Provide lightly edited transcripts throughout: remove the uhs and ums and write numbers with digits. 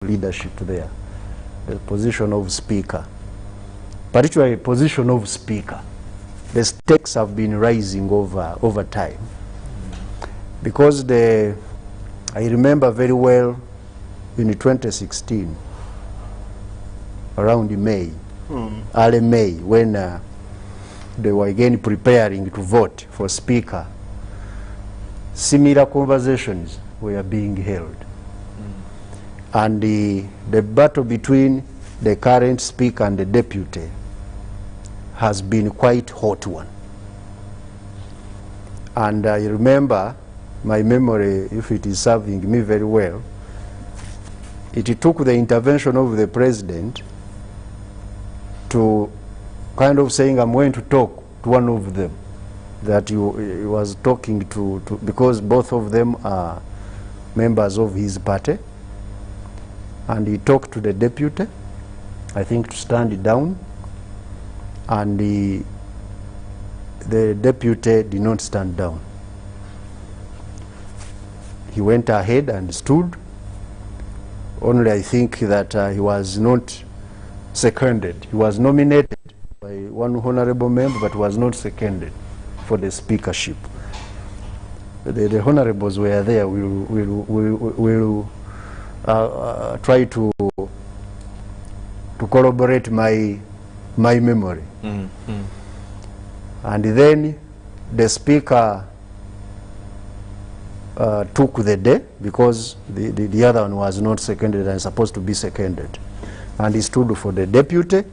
leadership there, the position of speaker, particularly position of speaker. The stakes have been rising over time, because I remember very well in 2016, around May, early May, when they were again preparing to vote for speaker, similar conversations were being held. And the battle between the current speaker and the deputy has been quite hot one. And I remember, my memory, if it is serving me very well, it took the intervention of the president to kind of saying, I'm going to talk to one of them, that he was talking to because both of them are members of his party, and he talked to the deputy, I think, to stand down, and the deputy did not stand down. He went ahead and stood. Only I think that he was not seconded. He was nominated by one honorable member, but was not seconded for the speakership. The honorables were there. We'll try to corroborate my memory. And then the speaker took the day, because the other one was not seconded and supposed to be seconded, and he stood for the deputy,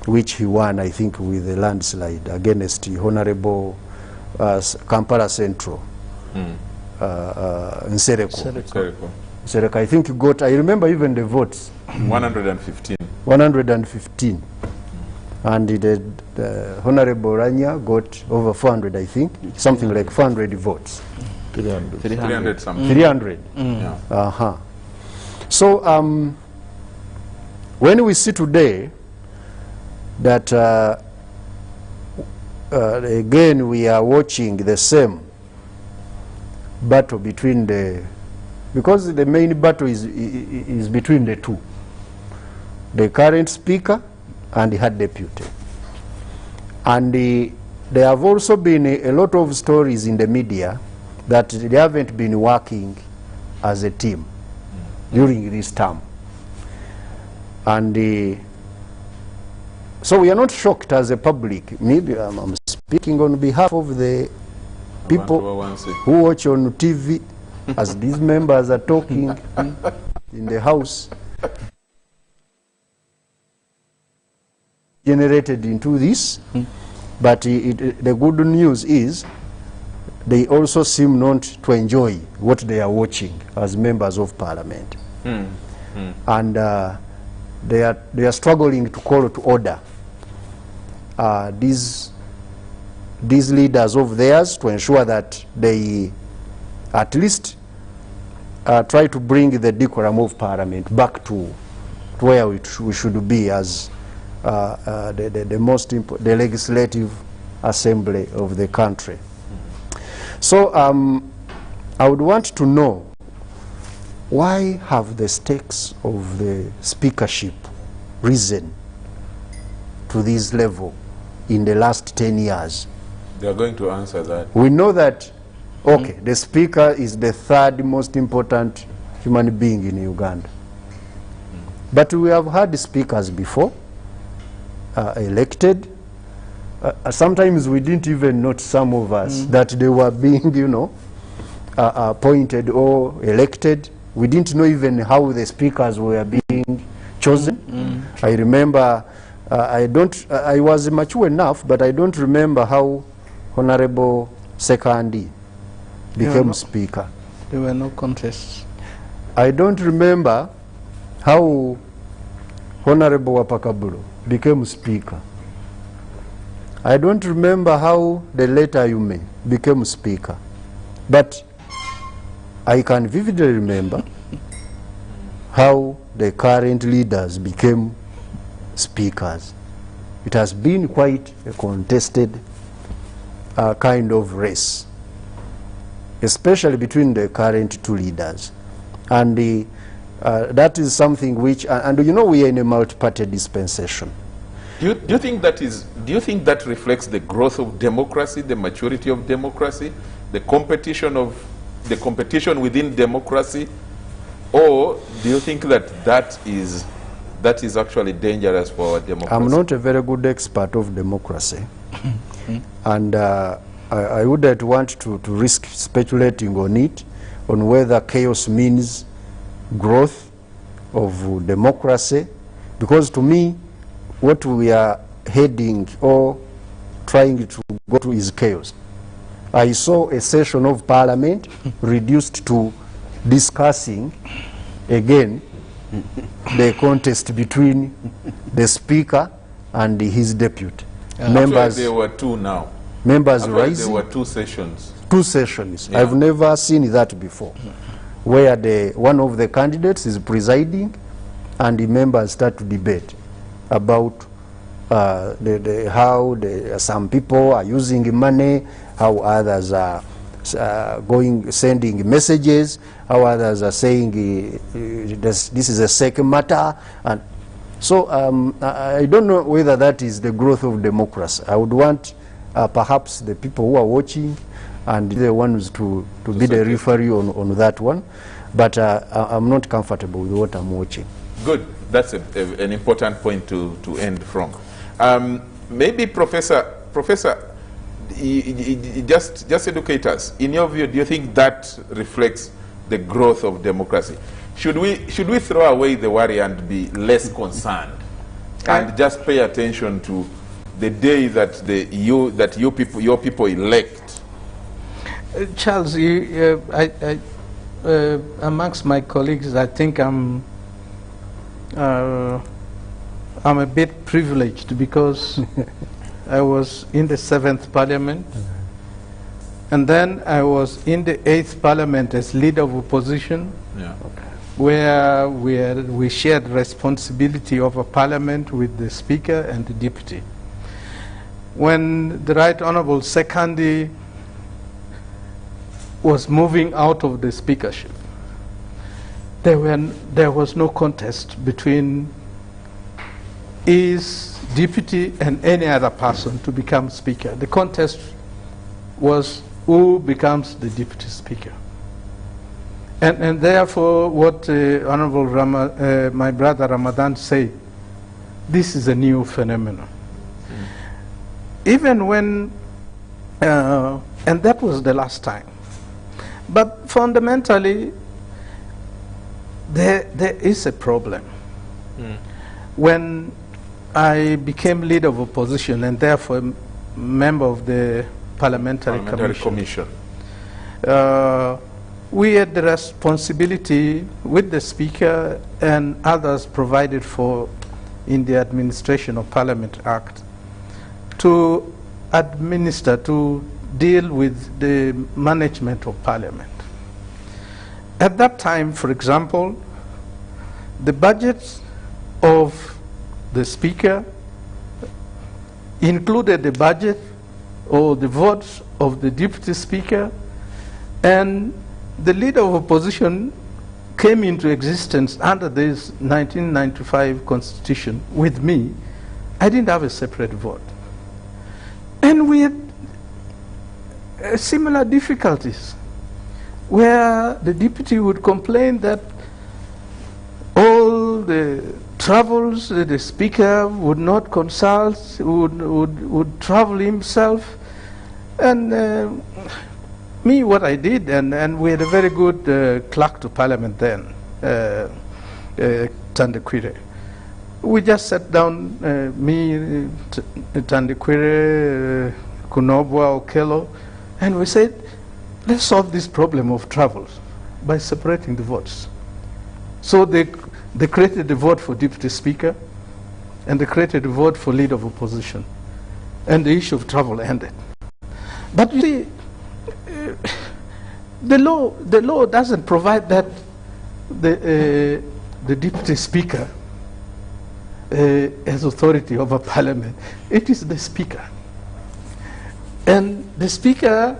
which he won, I think, with a landslide against the Honorable Kampala Central, Nsereko. Nsereko, I think, got, I remember even the votes. 115. 115. And the Honorable Ranya got over 400, I think, something like 400 votes. 300 something. 300. Yeah. So when we see today that again we are watching the same battle between because the main battle is between the two, the current speaker and the head deputy. And there have also been a lot of stories in the media that they haven't been working as a team during this term. And so we are not shocked as a public. Maybe I'm speaking on behalf of the people who watch on TV as these members are talking in the House, generated into this. But the good news is they also seem not to enjoy what they are watching as members of parliament. And they are struggling to call to order these leaders of theirs, to ensure that they at least try to bring the decorum of parliament back to where we should be as the legislative assembly of the country. So I would want to know, why have the stakes of the speakership risen to this level in the last 10 years? They are going to answer that. We know that, okay, the speaker is the third most important human being in Uganda. But we have had speakers before, elected. Sometimes we didn't even note, some of us, that they were being, appointed or elected. We didn't know even how the speakers were being chosen. I remember, I was mature enough, but I don't remember how Honorable Sekandi became speaker. There were no contests. I don't remember how Honorable Wapakabulo became speaker. I don't remember how the late Ayume became speaker. But I can vividly remember how the current leaders became speakers. It has been quite a contested kind of race, especially between the current two leaders. And That is something which, and you know, we are in a multi-party dispensation. Do you think that is? Do you think that reflects the growth of democracy, the maturity of democracy, the competition within democracy, or do you think that that is actually dangerous for our democracy? I'm not a very good expert of democracy, and I wouldn't want to risk speculating on it, on whether chaos means growth of democracy, because to me, what we are heading or trying to go to is chaos. I saw a session of parliament reduced to discussing again the contest between the speaker and his deputy. Members, there were two now. Members Actually, rising. there were two sessions. Two sessions. Yeah. I've never seen that before, where one of the candidates is presiding and the members start to debate about how some people are using money, how others are sending messages, how others are saying this is a second matter. And so I don't know whether that is the growth of democracy. I would want perhaps the people who are watching and the ones to be the referee on that one. But I'm not comfortable with what I'm watching. Good. That's an important point to end from. Maybe Professor, just educate us. In your view, do you think that reflects the growth of democracy? Should we throw away the worry and be less concerned and just pay attention to the day that your people elect? Charles, amongst my colleagues, I think I'm a bit privileged because I was in the 7th Parliament, and then I was in the 8th Parliament as leader of opposition, where we shared responsibility of a parliament with the Speaker and the Deputy. When the Right Honourable Sekandi was moving out of the speakership, there was no contest between his deputy and any other person to become speaker. The contest was who becomes the deputy speaker. And therefore, what Honorable my brother Ramadan said, this is a new phenomenon. Even when, and that was the last time. But fundamentally, there is a problem. When I became leader of opposition and therefore a member of the Parliamentary Commission. We had the responsibility with the Speaker and others provided for in the Administration of Parliament Act to administer, to deal with the management of Parliament. At that time, for example, the budgets of the Speaker included the budget or the votes of the Deputy Speaker, and the leader of opposition came into existence under this 1995 Constitution with me. I didn't have a separate vote. And we had similar difficulties where the deputy would complain that all the travels the Speaker would not consult, would travel himself. And me, what I did, and we had a very good clerk to Parliament then, Tandekwire. We just sat down, me, Tandekwire, Kunobwa, Okello, and we said, let's solve this problem of travels by separating the votes. So they created the vote for Deputy Speaker, and they created the vote for Leader of Opposition, and the issue of travel ended. But you see, the law doesn't provide that the Deputy Speaker has authority over Parliament. It is the Speaker. And the Speaker,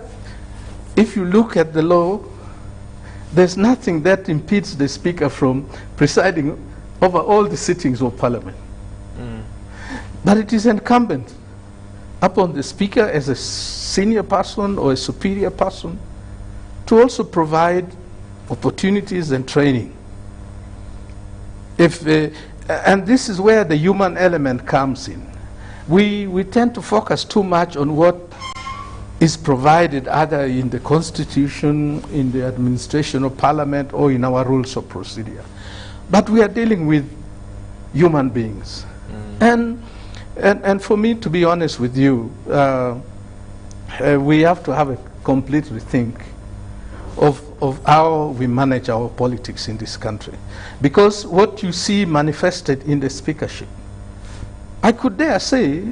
if you look at the law, there's nothing that impedes the Speaker from presiding over all the sittings of Parliament. But it is incumbent upon the Speaker as a senior person or a superior person to also provide opportunities and training. And this is where the human element comes in. We tend to focus too much on what is provided either in the Constitution, in the administration of Parliament, or in our rules of procedure. But we are dealing with human beings. And for me, to be honest with you, we have to have a complete rethink of how we manage our politics in this country. Because what you see manifested in the speakership, I could dare say,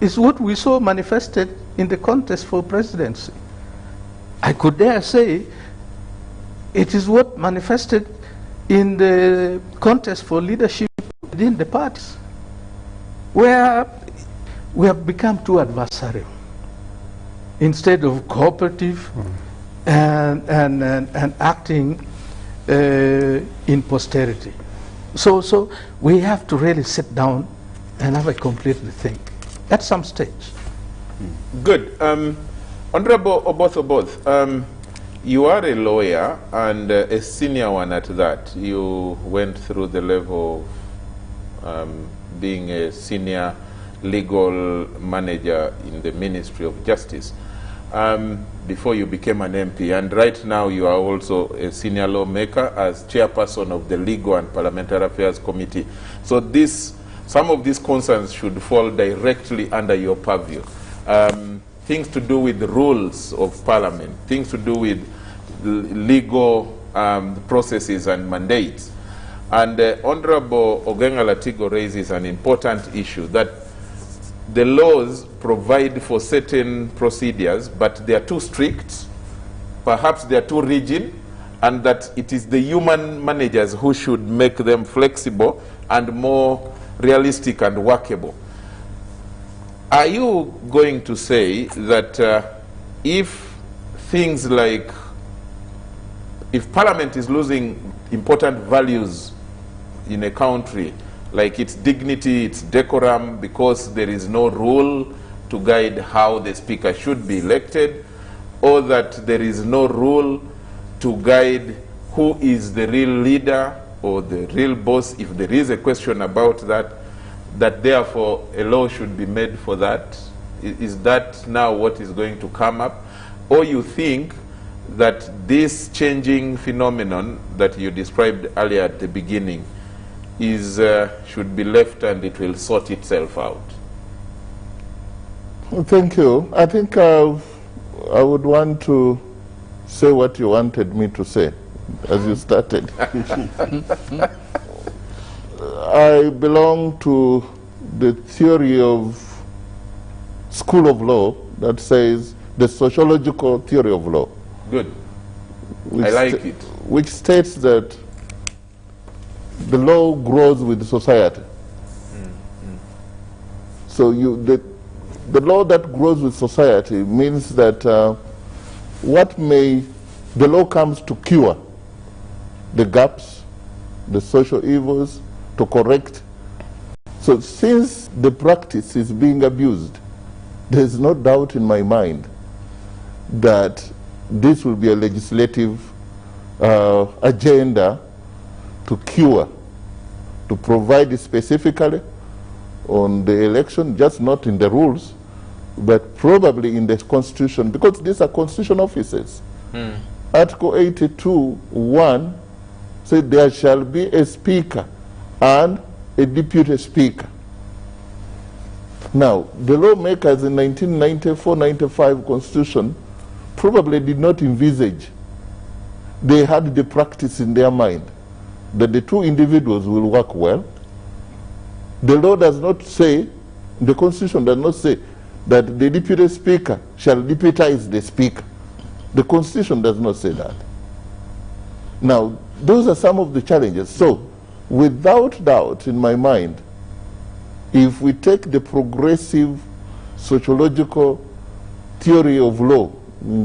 is what we saw manifested in the contest for presidency. I could dare say it is what manifested in the contest for leadership within the parties, where we have become too adversarial instead of cooperative and acting in posterity. So we have to really sit down and have a complete rethink at some stage. Good. Honorable Oboth, you are a lawyer and a senior one at that. You went through the level of being a senior legal manager in the Ministry of Justice before you became an MP. And right now you are also a senior lawmaker as chairperson of the Legal and Parliamentary Affairs Committee. So some of these concerns should fall directly under your purview. Things to do with the rules of Parliament, things to do with legal processes and mandates. And Honorable Ogenga Latigo raises an important issue, that the laws provide for certain procedures, but they are too strict, perhaps they are too rigid, and that it is the human managers who should make them flexible and more realistic and workable. Are you going to say that if things like, if Parliament is losing important values in a country, like its dignity, its decorum, because there is no rule to guide how the Speaker should be elected, or that there is no rule to guide who is the real leader or the real boss, if there is a question about that, that therefore a law should be made for that? Is that now what is going to come up? Or you think that this changing phenomenon that you described earlier at the beginning is should be left and it will sort itself out? Thank you. I think I would want to say what you wanted me to say as you started. I belong to the theory of school of law that says the sociological theory of law. Good. I like it. Which states that the law grows with society. So the law that grows with society means that the law comes to cure the gaps, the social evils, to correct. So since the practice is being abused, there's no doubt in my mind that this will be a legislative agenda to cure, to provide specifically on the election, just not in the rules, but probably in the Constitution, because these are constitutional offices. Article 82(1) said there shall be a speaker and a deputy speaker. Now, the lawmakers in 1994-95 Constitution probably did not envisage. They had the practice in their mind that the two individuals will work well. The law does not say, the Constitution does not say that the deputy speaker shall deputize the speaker. The Constitution does not say that. Now, those are some of the challenges. So, without doubt in my mind, if we take the progressive sociological theory of law,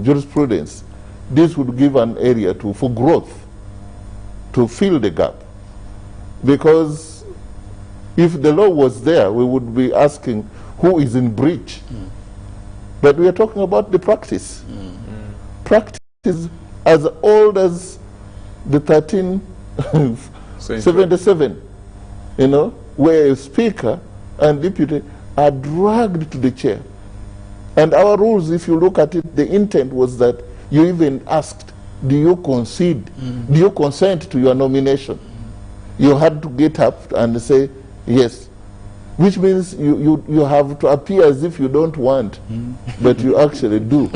jurisprudence, this would give an area for growth, to fill the gap. Because if the law was there, we would be asking who is in breach. But we are talking about the practice. Practice is as old as the 1377, you know, where a speaker and deputy are dragged to the chair. And our rules, if you look at it, the intent was that you even asked, do you concede? Do you consent to your nomination? You had to get up and say yes, which means you have to appear as if you don't want, but you actually do.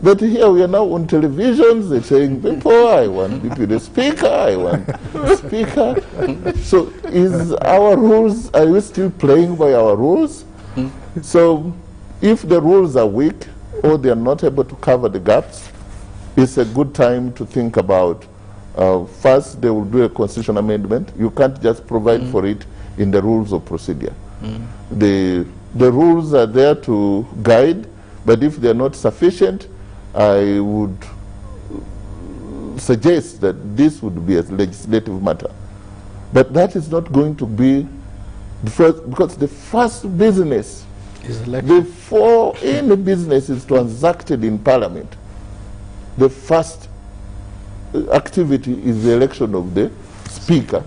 But here we are now on televisions, they're saying, people, I want deputy speaker, I want speaker. So is our rules, are we still playing by our rules? So if the rules are weak or they are not able to cover the gaps, it's a good time to think about, first they will do a constitutional amendment. You can't just provide for it in the rules of procedure. The rules are there to guide, but if they're not sufficient, I would suggest that this would be a legislative matter. But that is not going to be the first, because the first business before any business is transacted in Parliament, the first activity is the election of the Speaker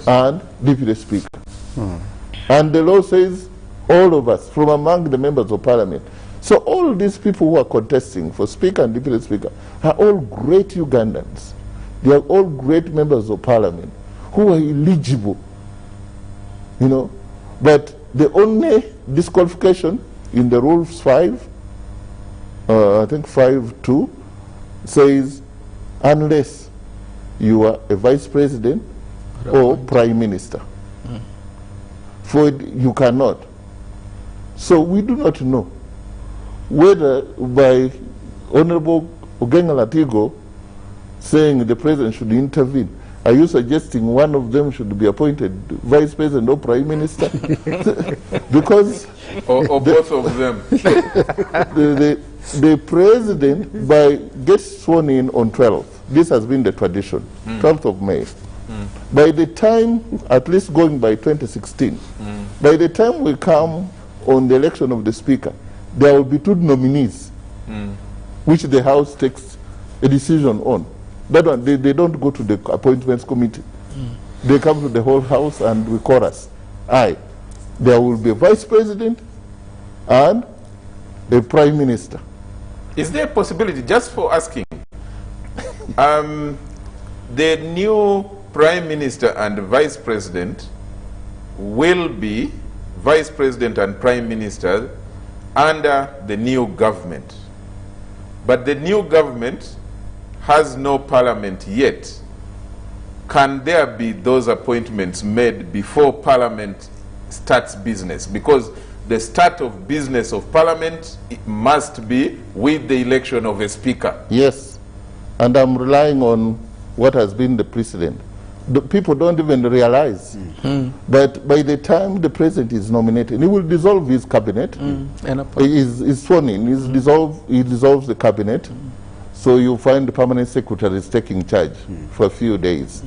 and Deputy Speaker. And the law says all of us, from among the members of Parliament. So all these people who are contesting for Speaker and Deputy Speaker are all great Ugandans. They are all great members of Parliament who are eligible, you know. But the only disqualification in the Rules 5, I think 5.2, says unless you are a Vice President or Prime Minister. For it, you cannot. So we do not know whether by Honorable Ogenga Latigo saying the President should intervene, are you suggesting one of them should be appointed Vice President or Prime Minister? Because or both of them. The President gets sworn in on 12th. This has been the tradition, 12th of May. By the time, at least going by 2016, by the time we come on the election of the Speaker, there will be 2 nominees, which the House takes a decision on. That one, they don't go to the appointments committee. They come to the whole House and we chorus. Aye, there will be a Vice President and a Prime Minister. Is there a possibility, just for asking, the new Prime Minister and Vice President will be Vice President and Prime Minister under the new government. But the new government has no parliament yet. Can there be those appointments made before Parliament starts business? Because the start of business of Parliament must be with the election of a Speaker. Yes, and I'm relying on what has been the precedent. The people don't even realize. But by the time the President is nominated, he will dissolve his cabinet. He is sworn in, he dissolves the cabinet. So you find the permanent secretary is taking charge for a few days.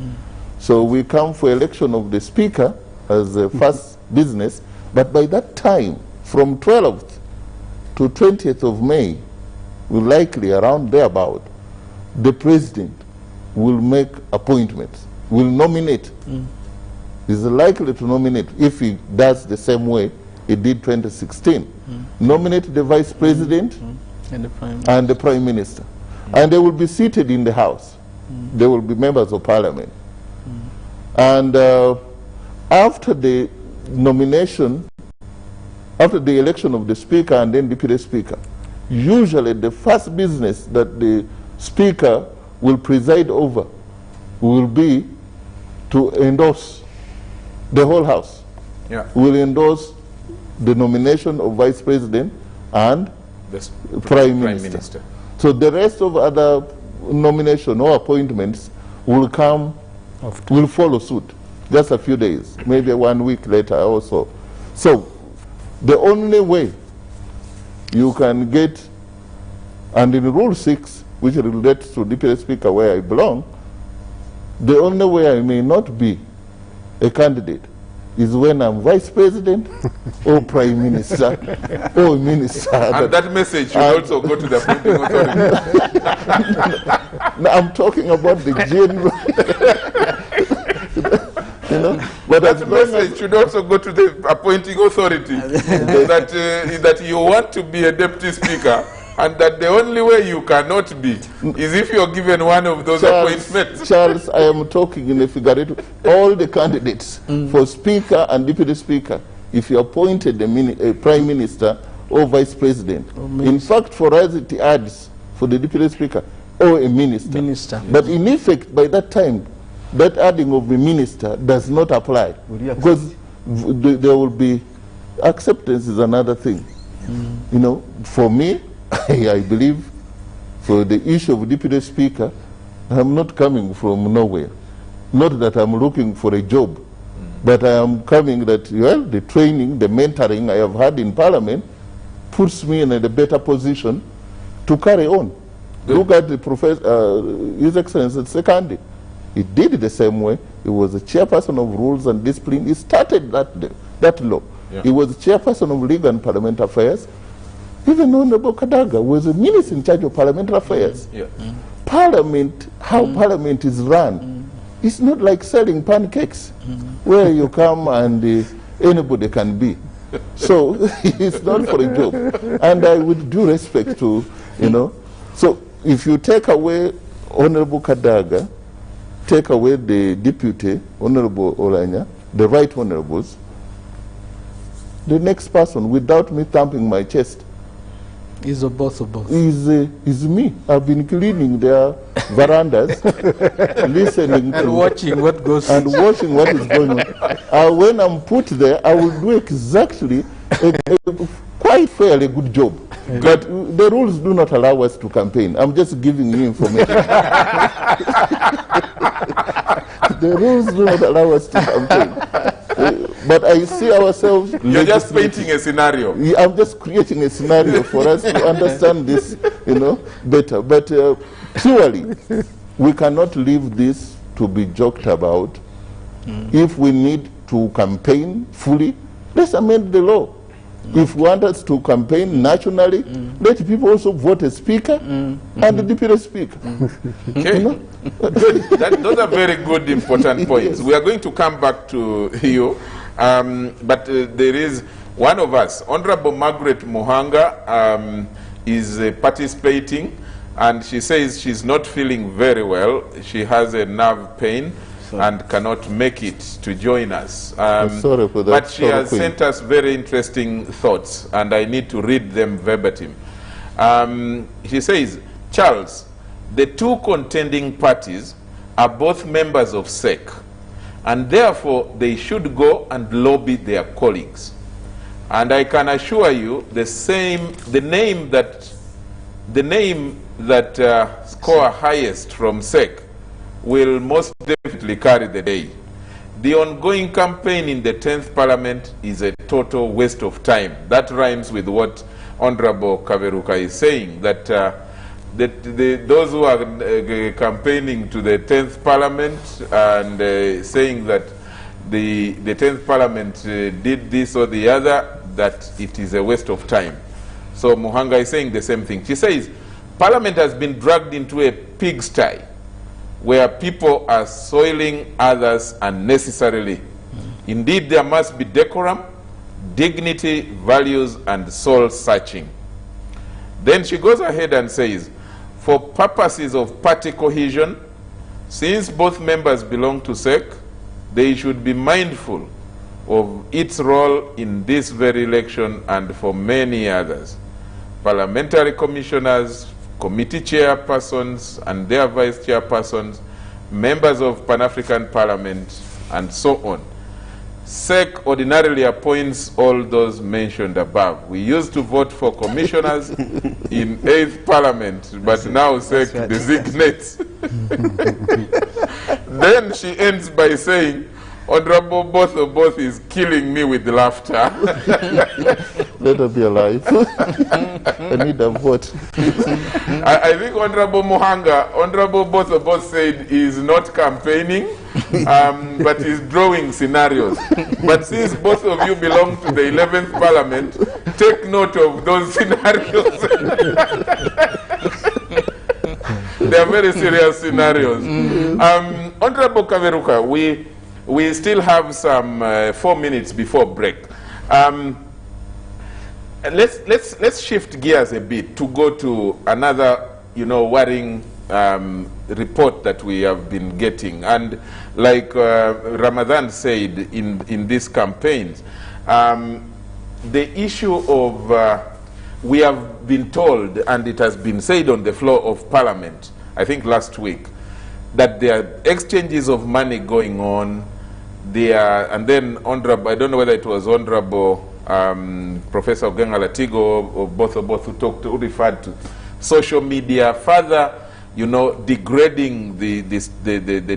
So we come for election of the Speaker as the first business, but by that time, from 12th to 20th of May, will likely around thereabout, the President will make appointments, will nominate. Is likely to nominate, if he does the same way he did 2016, nominate the Vice President and the Prime Minister. And they will be seated in the House. They will be members of Parliament. And after the nomination, after the election of the Speaker and then Deputy Speaker, usually the first business that the Speaker will preside over will be to endorse the whole House. Will endorse the nomination of Vice President and the Prime Minister. So the rest of other nomination or appointments will come, will follow suit. Just a few days, maybe 1 week later also. So the only way you can get And in Rule 6, which relates to Deputy Speaker where I belong, the only way I may not be a candidate is when I'm Vice President or Prime Minister or Minister. And that message should also go to the appointing authority. No, I'm talking about the general. You know, but that message should also go to the appointing authority that you want to be a deputy speaker, and that the only way you cannot be is if you're given one of those appointments. Charles, I am talking in a figurative. All the candidates for speaker and deputy speaker, if you appointed a prime minister or vice president, in fact, for us it adds for the deputy speaker or a minister. But in effect, by that time, that adding of the minister does not apply, because there will be acceptance is another thing. You know, for me, I believe for the issue of deputy speaker, I'm not coming from nowhere. Not that I'm looking for a job, but I am coming that, well, the training, the mentoring I have had in Parliament puts me in a better position to carry on. Good. Look at the professor, His Excellency Sekandi. He did it the same way. He was a chairperson of Rules and Discipline. He started that law. Yeah. He was chairperson of Legal and Parliament Affairs. Even Honorable Kadaga was a minister in charge of parliamentary affairs. Yeah. Parliament, how Parliament is run, it's not like selling pancakes, where you come and anybody can be. So it's not for a job. And I would due respect to, you know. So if you take away Honorable Kadaga, take away the deputy, Honorable Olanya, the right honorables, the next person, without me thumping my chest, is is me. I've been cleaning their verandas, listening and watching what goes and watching what is going on. When I'm put there, I will do exactly quite fairly good job. But the rules do not allow us to campaign. I'm just giving you information. The rules do not allow us to campaign. But I see ourselves... You're just painting a scenario. I'm just creating a scenario for us to understand this, you know, better. But surely, we cannot leave this to be joked about. If we need to campaign fully, let's amend the law. If we want us to campaign nationally, let people also vote a speaker and a deputy speaker. Okay. You know? Those are very good, important points. Yes. We are going to come back to you. But there is one of us, Honorable Margaret Muhanga, is participating, and she says she's not feeling very well. She has a nerve pain and cannot make it to join us. Sorry for that. But she has sent us very interesting thoughts, and I need to read them verbatim. She says, Charles, the two contending parties are both members of SEC, and therefore they should go and lobby their colleagues. And I can assure you the name that score highest from SEC will most definitely carry the day. The ongoing campaign in the 10th Parliament is a total waste of time. That rhymes with what Honorable Kaberuka is saying, that those who are campaigning to the 10th Parliament and saying that the 10th Parliament did this or the other, that it is a waste of time. So Muhanga is saying the same thing. She says, Parliament has been dragged into a pigsty where people are soiling others unnecessarily. Indeed, there must be decorum, dignity, values, and soul-searching. Then she goes ahead and says, for purposes of party cohesion, since both members belong to SEC, they should be mindful of its role in this very election and for many others. Parliamentary commissioners, committee chairpersons and their vice chairpersons, members of Pan-African Parliament, and so on. SEC ordinarily appoints all those mentioned above. We used to vote for commissioners in 8th Parliament, but now SEC designates. Then she ends by saying, Honorable both is killing me with laughter. Let her be alive. I need a vote. I think Honorable Muhanga, Honorable both said he's not campaigning, but he's drawing scenarios. But since both of you belong to the 11th Parliament, take note of those scenarios. They are very serious scenarios. Honorable Kaveruka, we still have some 4 minutes before break. Let's shift gears a bit to go to another, worrying report that we have been getting. And like Ramadan said in these campaigns, the issue of we have been told, and it has been said on the floor of Parliament, I think last week, that there are exchanges of money going on. And then Honorable, I don't know whether it was Honorable Professor Ogenga Latigo or both who referred to social media, further, degrading the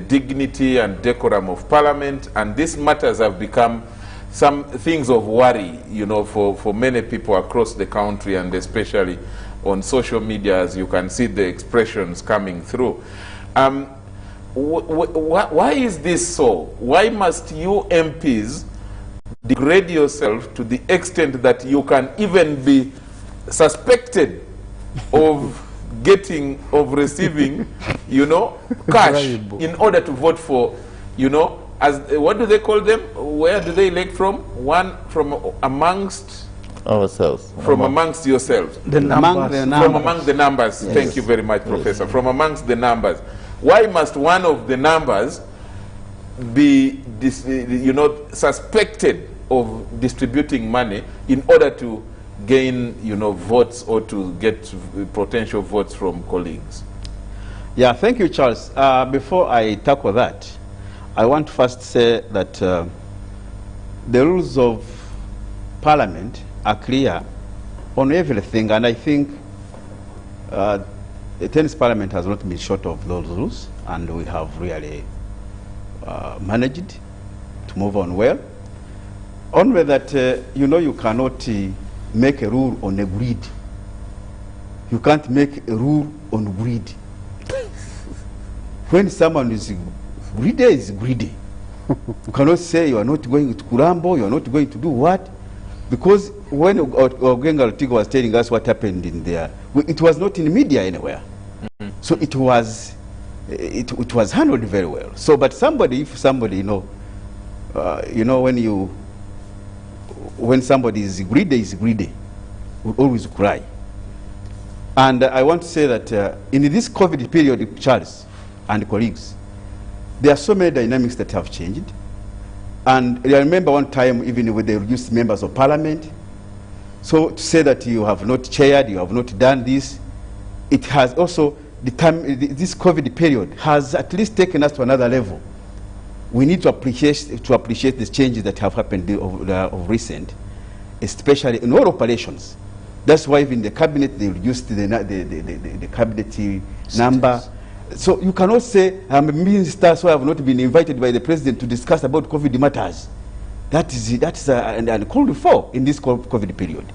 dignity and decorum of Parliament. And these matters have become some things of worry, for many people across the country, and especially on social media, as you can see the expressions coming through. Why is this so? Why must you MPs degrade yourself to the extent that you can even be suspected of receiving, cash in order to vote for, what do they call them? Where do they elect from? One from amongst ourselves. From amongst yourselves. From among the numbers. Yes. Thank you very much, Professor. Yes. From amongst the numbers. Why must one of the numbers be, suspected of distributing money in order to gain, votes or to get potential votes from colleagues? Yeah, thank you, Charles. Before I tackle that, I want to first say that the rules of Parliament are clear on everything, and I think the 10th Parliament has not been short of those rules, and we have really managed to move on well. Only that, you cannot make a rule on a greed. You can't make a rule on greed. When someone is greedy. You cannot say you are not going to Kurambo, you are not going to do what? Because when Ogenga Latigo was telling us what happened in there, it was not in media anywhere. Mm-hmm. So it was handled very well. So, but if somebody, when somebody is greedy, will always cry. And I want to say that in this COVID period, Charles and colleagues, there are so many dynamics that have changed. And I remember one time, even with the reduced members of Parliament, so to say that you have not chaired, you have not done this, it has also, this COVID period has at least taken us to another level. We need to appreciate the changes that have happened of recent, especially in all operations. That's why even the cabinet, they reduced the cabinet number. So you cannot say, I'm a minister, so I have not been invited by the president to discuss about COVID matters. That is uncalled for in this COVID period.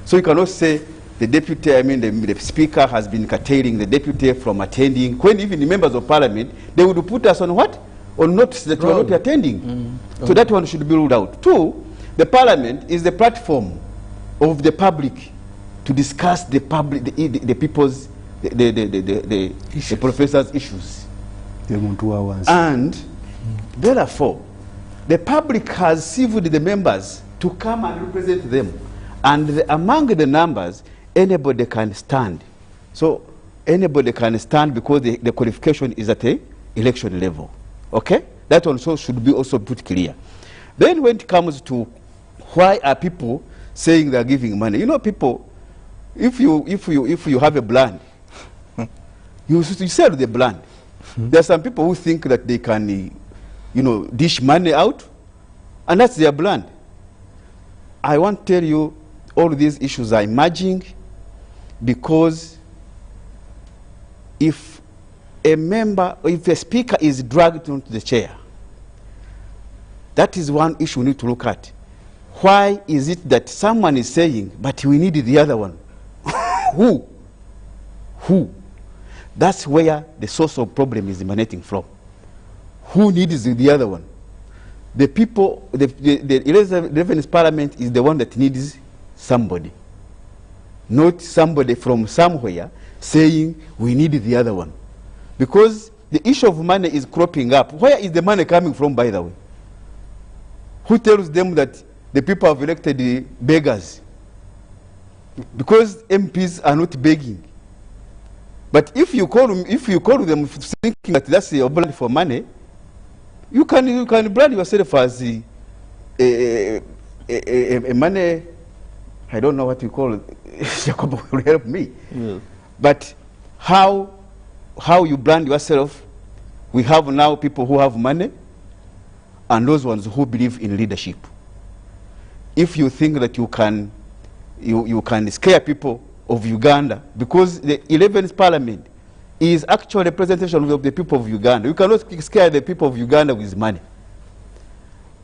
So you cannot say the deputy, the speaker has been curtailing the deputy from attending, when even the members of Parliament, they would put us on what? On notice that we are not attending. So that one should be ruled out. Two, the Parliament is the platform of the public to discuss the people's, the professors' issues. And therefore, the public has civiled the members to come and represent them. And among the numbers, anybody can stand. So anybody can stand because the qualification is at the election level. Okay? That also should be also put clear. Then when it comes to why are people saying they are giving money, people, if you have a brand, you sell the brand. There are some people who think that they can, dish money out, and that's their brand. I want to tell you, all these issues are emerging because if a speaker is dragged onto the chair, That is one issue we need to look at. Why is it that someone is saying, but we need the other one? Who? Who? That's where the source of problem is emanating from. Who needs the other one? The people, the 11th parliament is the one that needs somebody. Not somebody from somewhere saying we need the other one. Because the issue of money is cropping up. Where is the money coming from, by the way? Who tells them that the people have elected the beggars? Because MPs are not begging. But if you call them thinking that that's your brand for money, you can brand yourself as a money. I don't know what you call it. Jacob will help me. Yeah. But how you brand yourself? We have now people who have money, and those ones who believe in leadership. If you think that you can scare people of Uganda, because the 11th parliament is actually a representation of the people of Uganda. You cannot scare the people of Uganda with money.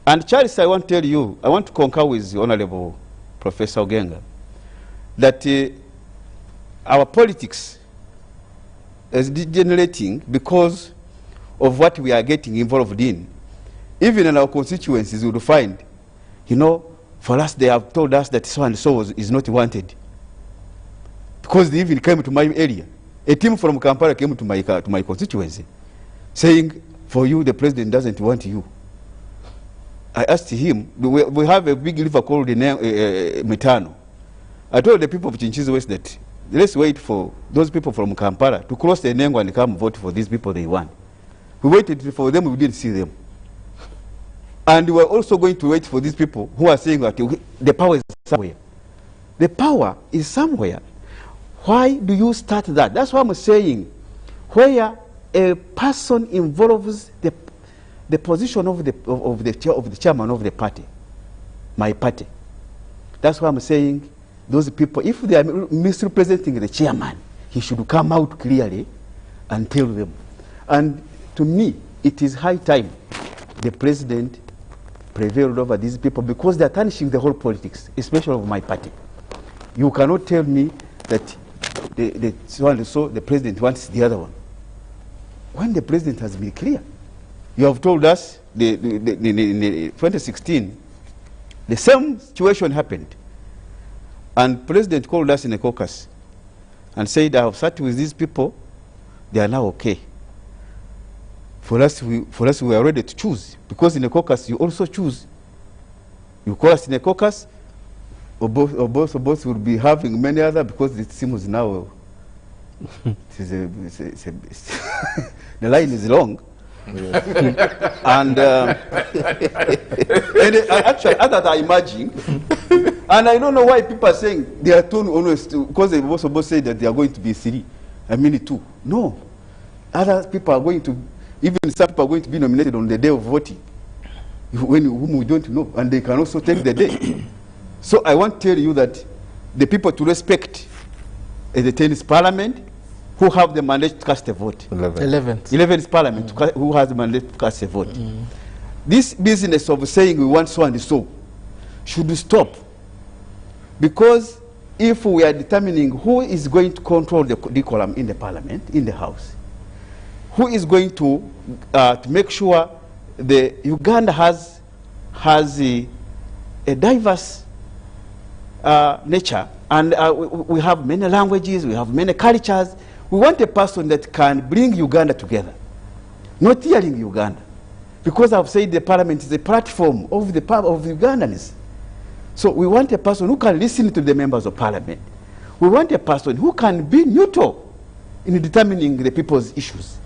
And Charles, I want to tell you, I want to concur with the Honorable Professor Ogenga, that our politics is degenerating because of what we are getting involved in. Even in our constituencies, you will find, you know, for us, they have told us that so and so is not wanted. Because they even came to my area. A team from Kampala came to my constituency, saying, for you, the president doesn't want you. I asked him, we have a big river called Metano. I told the people of Chinchizi West that let's wait for those people from Kampala to cross the Nengo and come vote for these people they want. We waited for them, we didn't see them. And we were also going to wait for these people who are saying that the power is somewhere. The power is somewhere. Why do you start that? That's what I'm saying. Where a person involves the position of the chairman of the party, my party. That's why I'm saying those people, if they are misrepresenting the chairman, he should come out clearly and tell them. And to me, it is high time the president prevailed over these people, because they are tarnishing the whole politics, especially of my party. You cannot tell me that the president wants the other one, when the president has been clear. You have told us in 2016, the same situation happened. And President called us in a caucus and said, I have sat with these people, they are now okay. For us, we are ready to choose. Because in a caucus, you also choose. You call us in a caucus, or both will be having many other, because it seems now the line is long. Yeah. And actually, others are emerging. And I don't know why people are saying they are too honest, because they also both say that they are going to be 3. I mean 2. No. Other people are going to, even some people are going to be nominated on the day of voting, whom we don't know, and they can also take the day. So I want to tell you that the people to respect the 10th parliament, who have the mandate to cast a vote. 11th parliament, who has the mandate to cast a vote. This business of saying we want so and so should stop. Because if we are determining who is going to control the decorum in the parliament, in the house, who is going to make sure the Uganda has a diverse nature, and we have many languages, we have many cultures. We want a person that can bring Uganda together, not tearing Uganda. Because I've said the parliament is a platform of the Ugandans. So we want a person who can listen to the members of parliament. We want a person who can be neutral in determining the people's issues.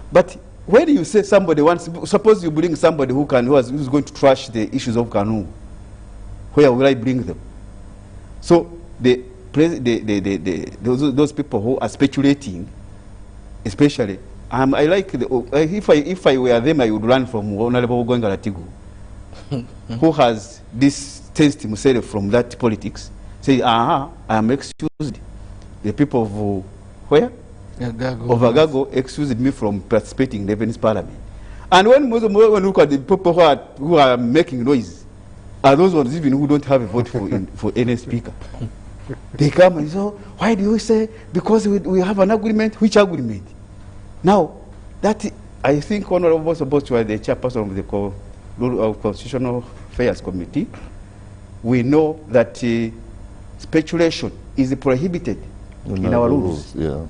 But when you say somebody wants, suppose you bring somebody who's going to trash the issues of Kanu, where will I bring them? So those people who are speculating, especially, I like if I were them, I would run from Honorable Ogenga Latigu, who has this taste himself from that politics. Say, I am excused. The people of where? Of Agago excused me from participating in the 11th parliament. And when we look at the people who are making noise, are those ones even who don't have a vote for any speaker. They come and say, why do you say, because we have an agreement? Which agreement? Now, that I think Honorable Boss was the chairperson of the Constitutional Affairs Committee. We know that speculation is prohibited in our rules. Yeah.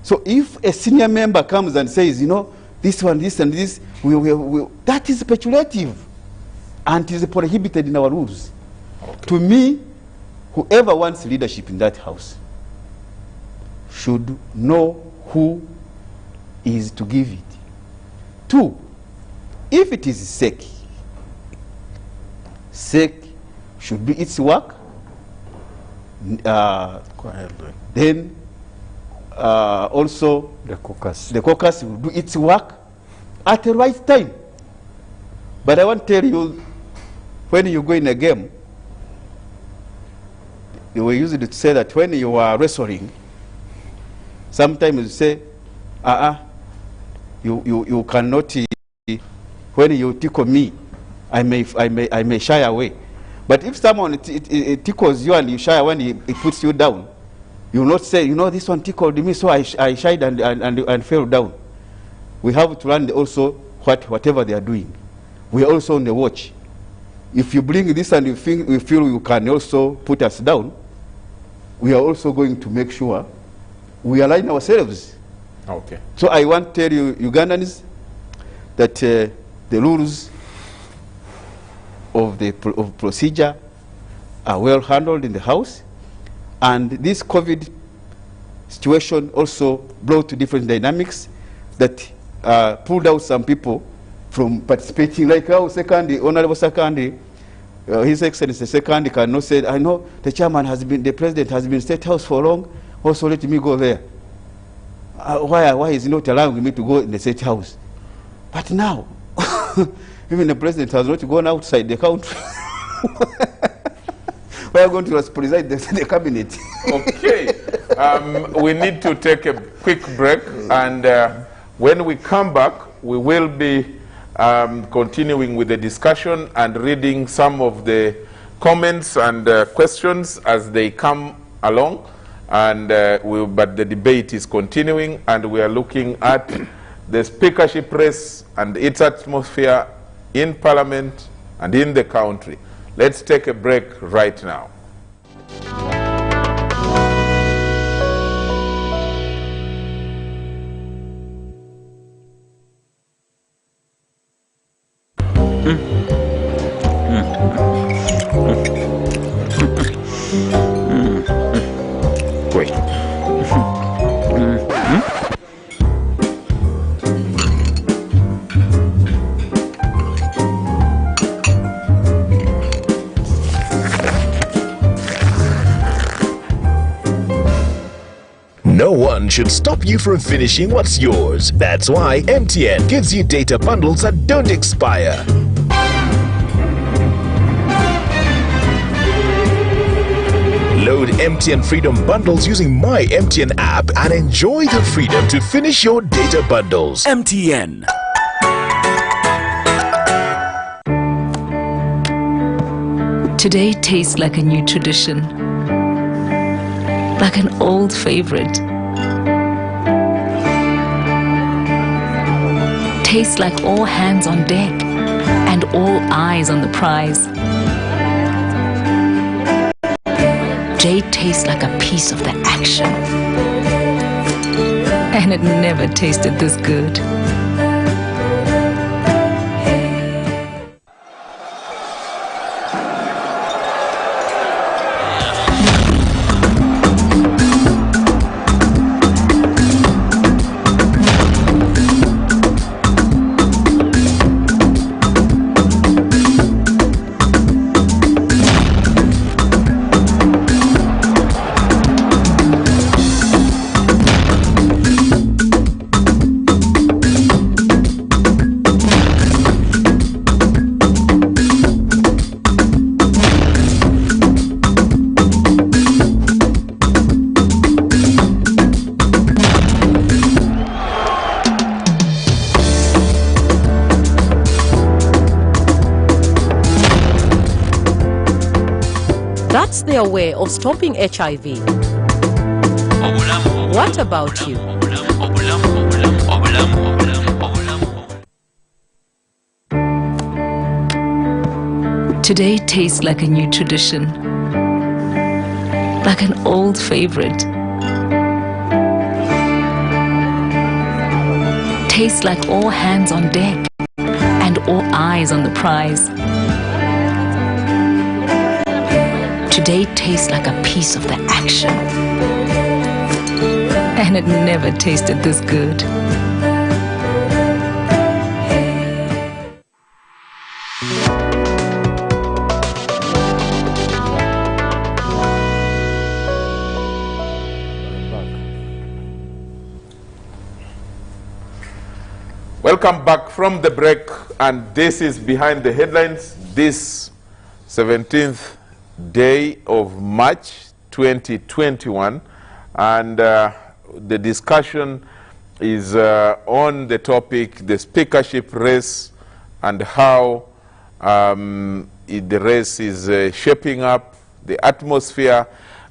So if a senior member comes and says, you know, this one, this and this, that is speculative and is prohibited in our rules. Okay. To me, whoever wants leadership in that house should know who is to give it. 2, if it is SEC should do its work. Then also the caucus will do its work at the right time. But I want to tell you, when you go in a game, you will use it to say that when you are wrestling, sometimes you say, you cannot, when you tickle me, I may shy away. But if someone it tickles you and you shy when it puts you down, you will not say, you know, this one tickled me, so I shied and fell down. We have to learn also whatever they are doing. We are also on the watch. If you bring this and you feel you can also put us down, we are also going to make sure we align ourselves. Okay. So I want to tell you, Ugandans, that the rules of procedure are well handled in the House, and this COVID situation also brought to different dynamics that pulled out some people from participating, like our Honorable Secondary, His Excellency Secondary cannot say, I know the chairman has been, the president has been in State House for long, also let me go there. Why is he not allowing me to go in the State House? But now, even the president has not gone outside the country. We are going to preside the cabinet. Okay. We need to take a quick break, and when we come back, we will be continuing with the discussion and reading some of the comments and questions as they come along. And but the debate is continuing, and we are looking at the speakership race and its atmosphere in Parliament and in the country. Let's take a break right now. Great. No one should stop you from finishing what's yours. That's why MTN gives you data bundles that don't expire. Load MTN Freedom Bundles using My MTN app and enjoy the freedom to finish your data bundles. MTN. Today tastes like a new tradition, like an old favorite. Tastes like all hands on deck and all eyes on the prize. Jade tastes like a piece of the action, and it never tasted this good. That's their way of stopping HIV. What about you? Today tastes like a new tradition, like an old favorite. Tastes like all hands on deck and all eyes on the prize. Today tastes like a piece of the action. And it never tasted this good. Welcome back from the break, and this is Behind the Headlines, this 17th day of March 2021, and the discussion is on the topic, the speakership race, and how the race is shaping up, the atmosphere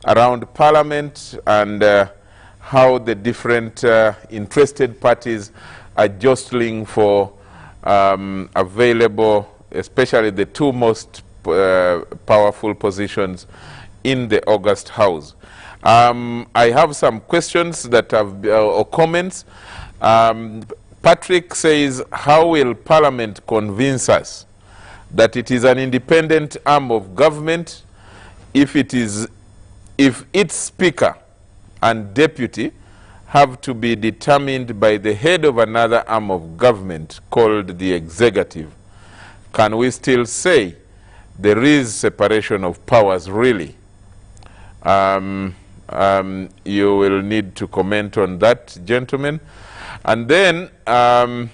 around Parliament, and how the different interested parties are jostling for available, especially the two most powerful positions in the August House. I have some questions that have, or comments. Patrick says, how will Parliament convince us that it is an independent arm of government if its Speaker and Deputy have to be determined by the head of another arm of government called the executive? Can we still say there is separation of powers, really? You will need to comment on that, gentlemen. And then another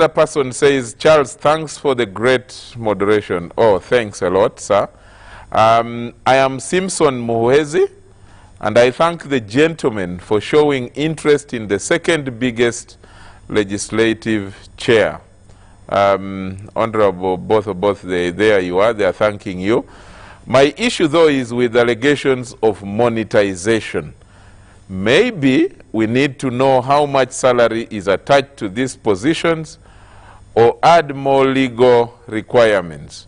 person says, Charles, thanks for the great moderation. Oh, thanks a lot, sir. I am Simpson Muhwezi, and I thank the gentleman for showing interest in the second biggest legislative chair. Honorable, there you are, they are thanking you. My issue, though, is with allegations of monetization. Maybe we need to know how much salary is attached to these positions, or add more legal requirements.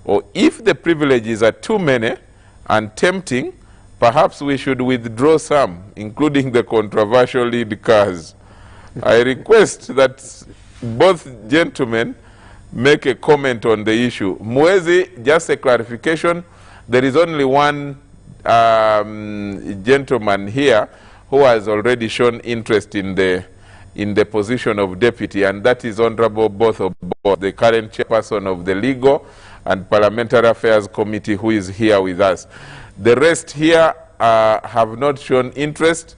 Or if the privileges are too many and tempting, perhaps we should withdraw some, including the controversial lead cars. I request that both gentlemen make a comment on the issue. Mwezi, just a clarification, there is only one gentleman here who has already shown interest in the position of deputy, and that is Honorable both, the current chairperson of the Legal and Parliamentary Affairs Committee, who is here with us. The rest here have not shown interest,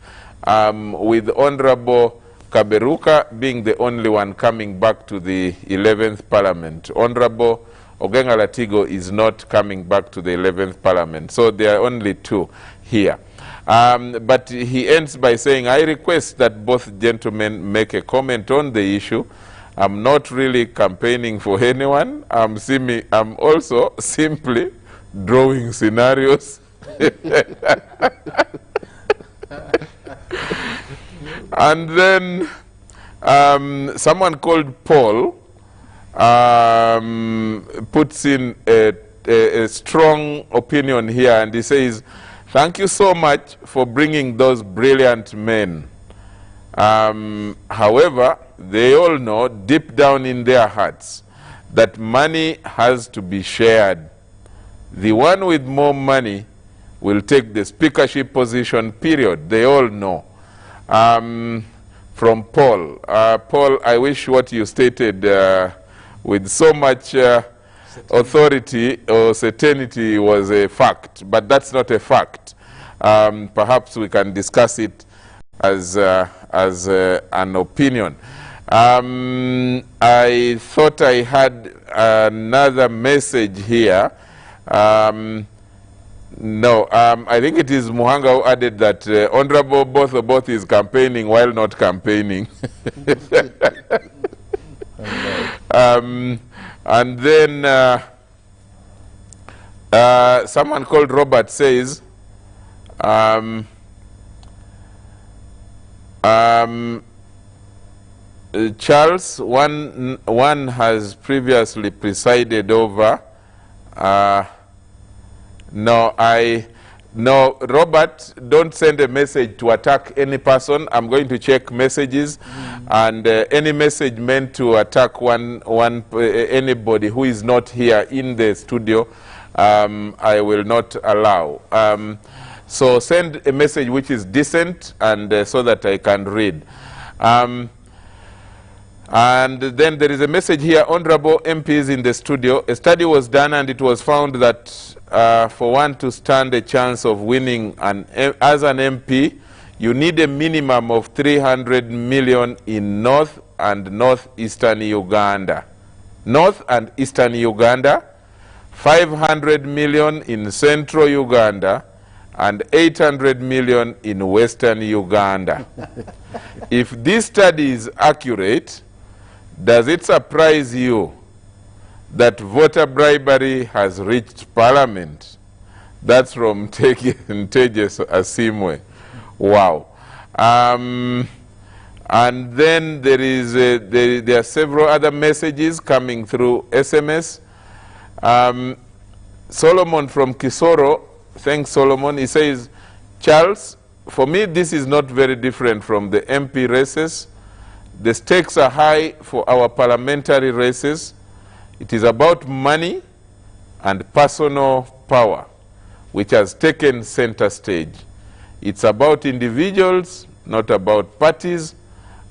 with Honorable Kaberuka being the only one coming back to the 11th Parliament. Honorable Ogenga Latigo is not coming back to the 11th Parliament. So there are only two here. But he ends by saying, I request that both gentlemen make a comment on the issue. I'm not really campaigning for anyone. I'm also simply drawing scenarios. And then someone called Paul puts in a strong opinion here, and he says, thank you so much for bringing those brilliant men. However, they all know deep down in their hearts that money has to be shared. The one with more money will take the speakership position, period. They all know. From Paul. Paul, I wish what you stated with so much authority or certainty was a fact, but that's not a fact. Perhaps we can discuss it as an opinion. I thought I had another message here. No, I think it is Muhanga who added that Honorable both is campaigning while not campaigning. And then Someone called Robert says, Charles, one has previously presided over. No, Robert, don't send a message to attack any person. I'm going to check messages, and any message meant to attack anybody who is not here in the studio, I will not allow. So send a message which is decent, and so that I can read. And then there is a message here, honorable MPs in the studio. A study was done, and it was found that for one to stand a chance of winning as an MP, you need a minimum of 300 million in North and Northeastern Uganda. North and Eastern Uganda, 500 million in Central Uganda, and 800 million in Western Uganda. If this study is accurate, does it surprise you that voter bribery has reached Parliament? That's from Tejes Asimwe. Wow. And then there are several other messages coming through SMS. Solomon from Kisoro, thanks Solomon, he says, Charles, for me this is not very different from the MP races. The stakes are high for our parliamentary races. It is about money and personal power, which has taken center stage. It's about individuals, not about parties,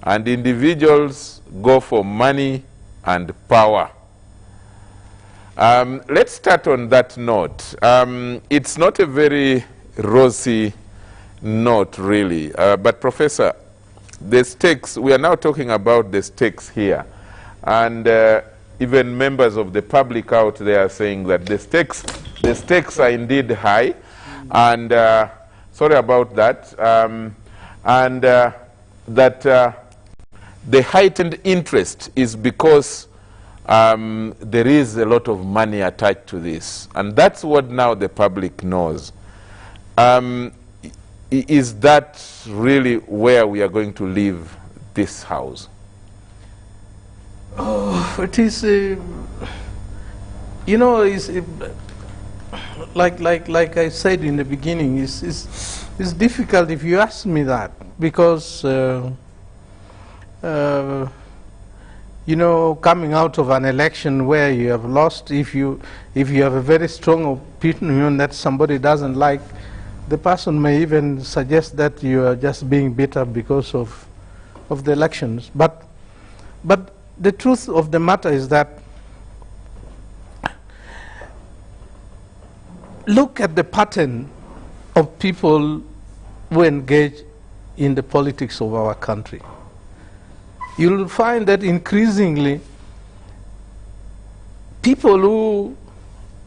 and individuals go for money and power. Let's start on that note. It's not a very rosy note, really, but Professor, the stakes, we are now talking about the stakes here. And even members of the public out there are saying that the stakes are indeed high. And sorry about that. And that the heightened interest is because there is a lot of money attached to this. And that's what now the public knows. Is that really where we are going to leave this house? Oh, it is, you know, it's, like I said in the beginning, it's difficult if you ask me that, because, you know, coming out of an election where you have lost, if you have a very strong opinion that somebody doesn't like, the person may even suggest that you are just being bitter because of the elections. But the truth of the matter is that look at the pattern of people who engage in the politics of our country. You'll find that increasingly people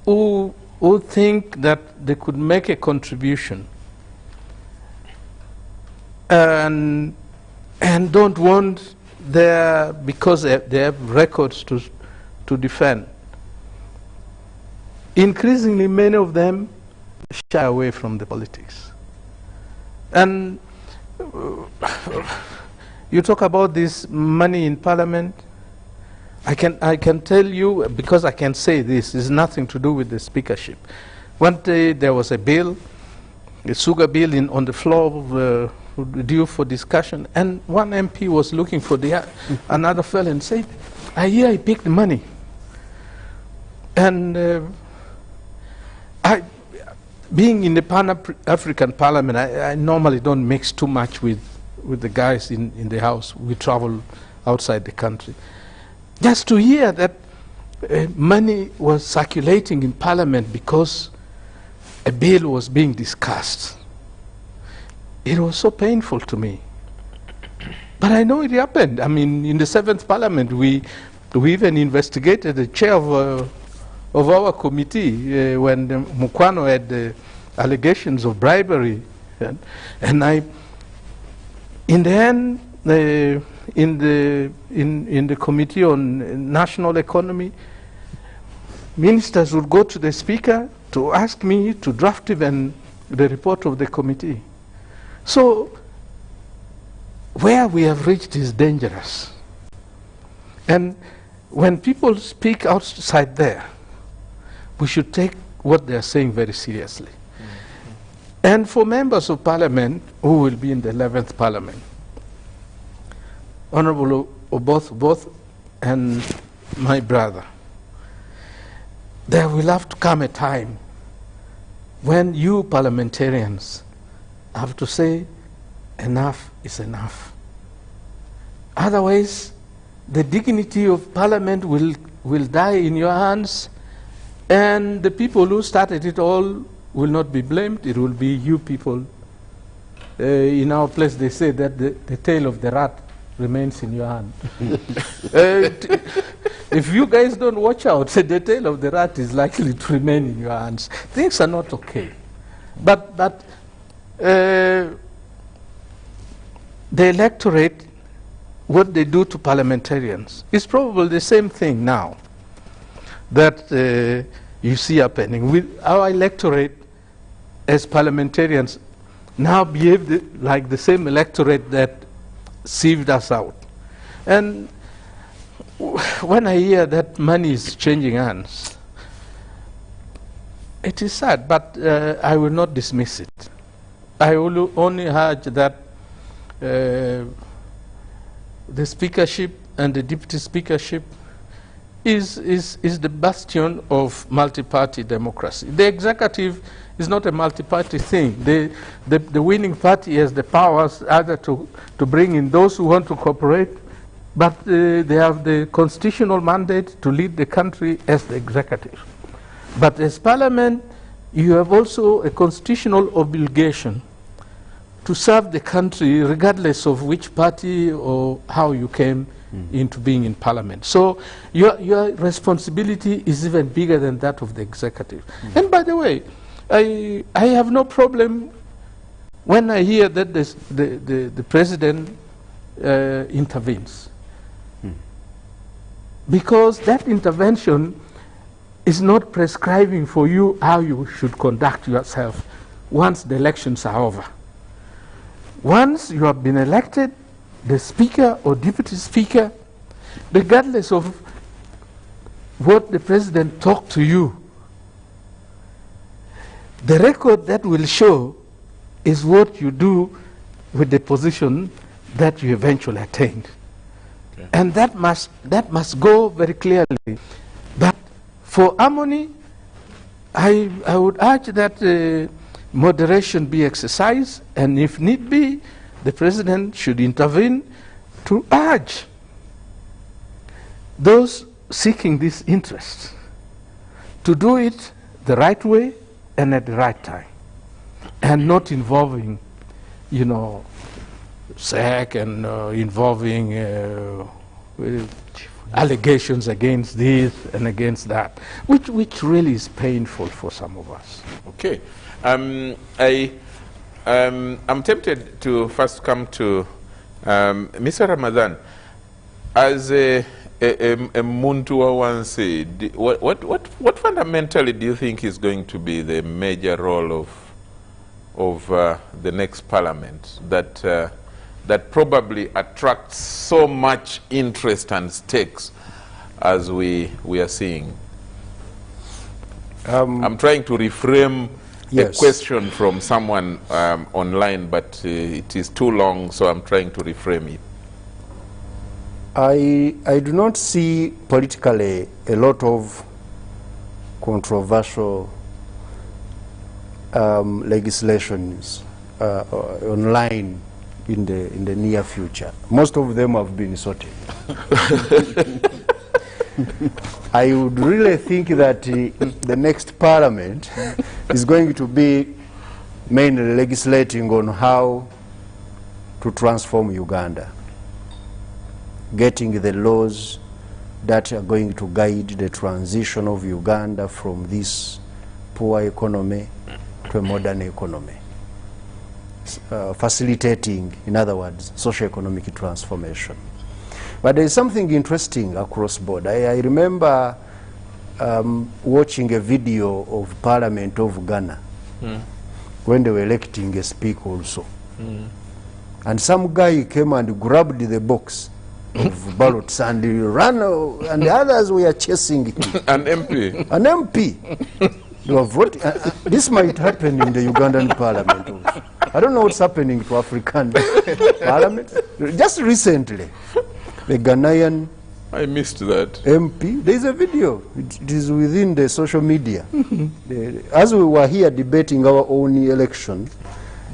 who think that they could make a contribution and don't want because they have records to defend. Increasingly, many of them shy away from the politics. And you talk about this money in Parliament. I can tell you, because I can say this, it's nothing to do with the speakership. One day there was a bill, a sugar bill on the floor due for discussion, and one MP was looking for another fellow and said, I hear I picked money. And being in the Pan-African Parliament, I normally don't mix too much with the guys in the House. We travel outside the country. Just to hear that money was circulating in Parliament because a bill was being discussed, it was so painful to me. But I know it happened. I mean, in the 7th Parliament, we even investigated the chair of our committee when Mukwano had the allegations of bribery. And in the end, in the Committee on National Economy, ministers would go to the speaker to ask me to draft even the report of the committee. So where we have reached is dangerous. And when people speak outside there, we should take what they are saying very seriously. And for members of parliament who will be in the 11th parliament, Honorable both and my brother, there will have to come a time when you parliamentarians have to say enough is enough. Otherwise, the dignity of parliament will die in your hands, and the people who started it all will not be blamed. It will be you people. In our place, they say that the tail of the rat remains in your hand. If you guys don't watch out, the tail of the rat is likely to remain in your hands. Things are not okay. But the electorate, what they do to parliamentarians is probably the same thing now that you see happening. With our electorate as parliamentarians now behave like the same electorate that sieved us out. And when I hear that money is changing hands, it is sad, but I will not dismiss it. I will only urge that the speakership and the deputy speakership is the bastion of multi-party democracy. The executive is not a multi-party thing. The winning party has the powers either to bring in those who want to cooperate, but they have the constitutional mandate to lead the country as the executive. But as parliament, you have also a constitutional obligation to serve the country regardless of which party or how you came into being in parliament. So your responsibility is even bigger than that of the executive. And by the way, I have no problem when I hear that the president intervenes. Because that intervention is not prescribing for you how you should conduct yourself once the elections are over. Once you have been elected, the speaker or deputy speaker, regardless of what the president talked to you, the record that will show is what you do with the position that you eventually attained. Okay. And that must go very clearly. But for harmony, I would urge that moderation be exercised, and if need be, the president should intervene to urge those seeking this interest to do it the right way and at the right time, and not involving, you know, SAC and involving allegations against this and against that, which really is painful for some of us. Okay. I'm tempted to first come to Mr. Ramadan. As a Muntua once said, what fundamentally do you think is going to be the major role of the next parliament that probably attracts so much interest and stakes as we are seeing? I'm trying to reframe a question from someone online, but it is too long, so I'm trying to reframe it. I do not see politically a lot of controversial legislations online in the near future. Most of them have been sorted. I would really think that the next parliament is going to be mainly legislating on how to transform Uganda, getting the laws that are going to guide the transition of Uganda from this poor economy to a modern economy, facilitating, in other words, socio-economic transformation. But there is something interesting across board. I remember watching a video of Parliament of Ghana when they were electing a speaker also. And some guy came and grabbed the box of ballots and he ran, and the others were chasing him. An MP. An MP. You are voting. This might happen in the Ugandan parliament also. I don't know what's happening to African parliament. Just recently, the Ghanaian I missed that. MP, there is a video. It is within the social media. As we were here debating our own election,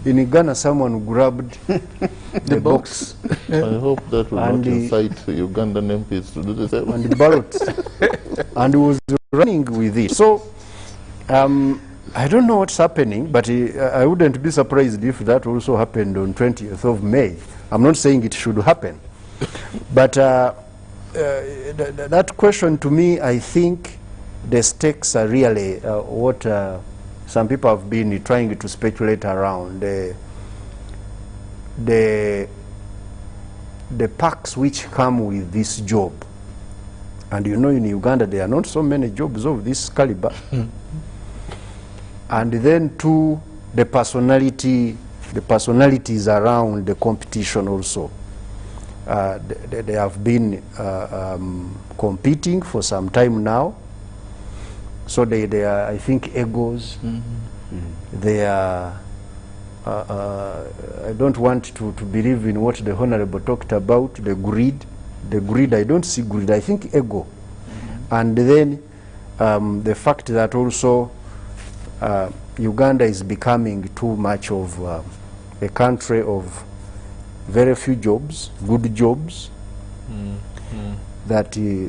in Ghana someone grabbed the box. I hope that will And not incite Ugandan MPs to do the same. And the ballots. And he was running with it. So, I don't know what's happening, but I wouldn't be surprised if that also happened on 20th of May. I'm not saying it should happen. But that question to me, I think the stakes are really what some people have been trying to speculate around. The perks which come with this job. And you know, in Uganda there are not so many jobs of this caliber. And then too, the personalities around the competition also. They have been competing for some time now. So they are, I think, egos. They are, I don't want to believe in what the Honorable talked about, the greed. The greed, I don't see greed, I think ego. And then the fact that also Uganda is becoming too much of a country of very few jobs, good jobs, that the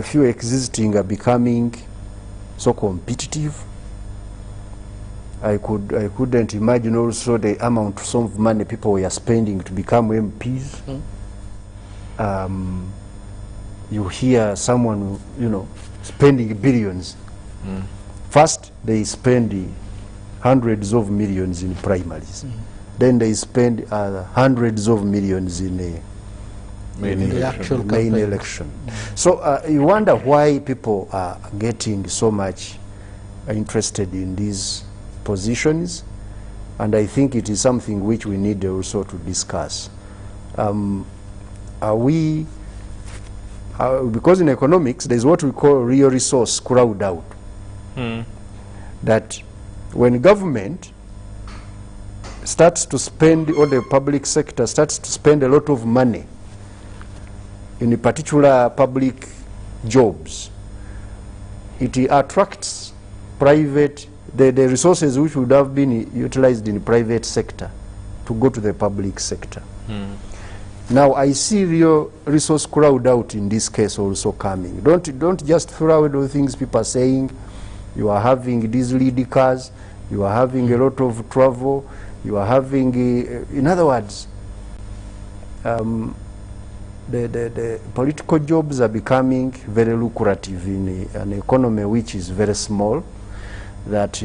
few existing are becoming so competitive. I couldn't imagine also the amount of money people were spending to become MPs. You hear someone, you know, spending billions. First, they spend hundreds of millions in primaries. Then they spend hundreds of millions in the main election. So you wonder why people are getting so much interested in these positions, and I think it is something which we need also to discuss. Are we, because in economics there is what we call real resource crowd out. That when government starts to spend, or the public sector starts to spend a lot of money in particular public jobs, it attracts private, the resources which would have been utilized in the private sector to go to the public sector. Now I see real resource crowd out in this case also coming. Don't just throw away those things people are saying. You are having these lead cars, you are having a lot of travel, you are having, in other words, the political jobs are becoming very lucrative in an economy which is very small. That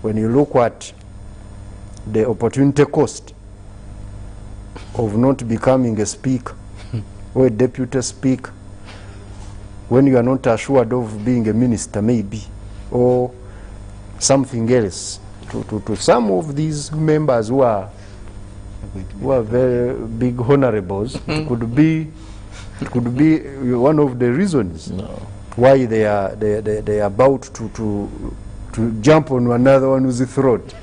when you look at the opportunity cost of not becoming a speaker or a deputy speaker, when you are not assured of being a minister maybe, or something else, to some of these members who are very big honorables, it could be one of the reasons why they are about to jump on another one's throat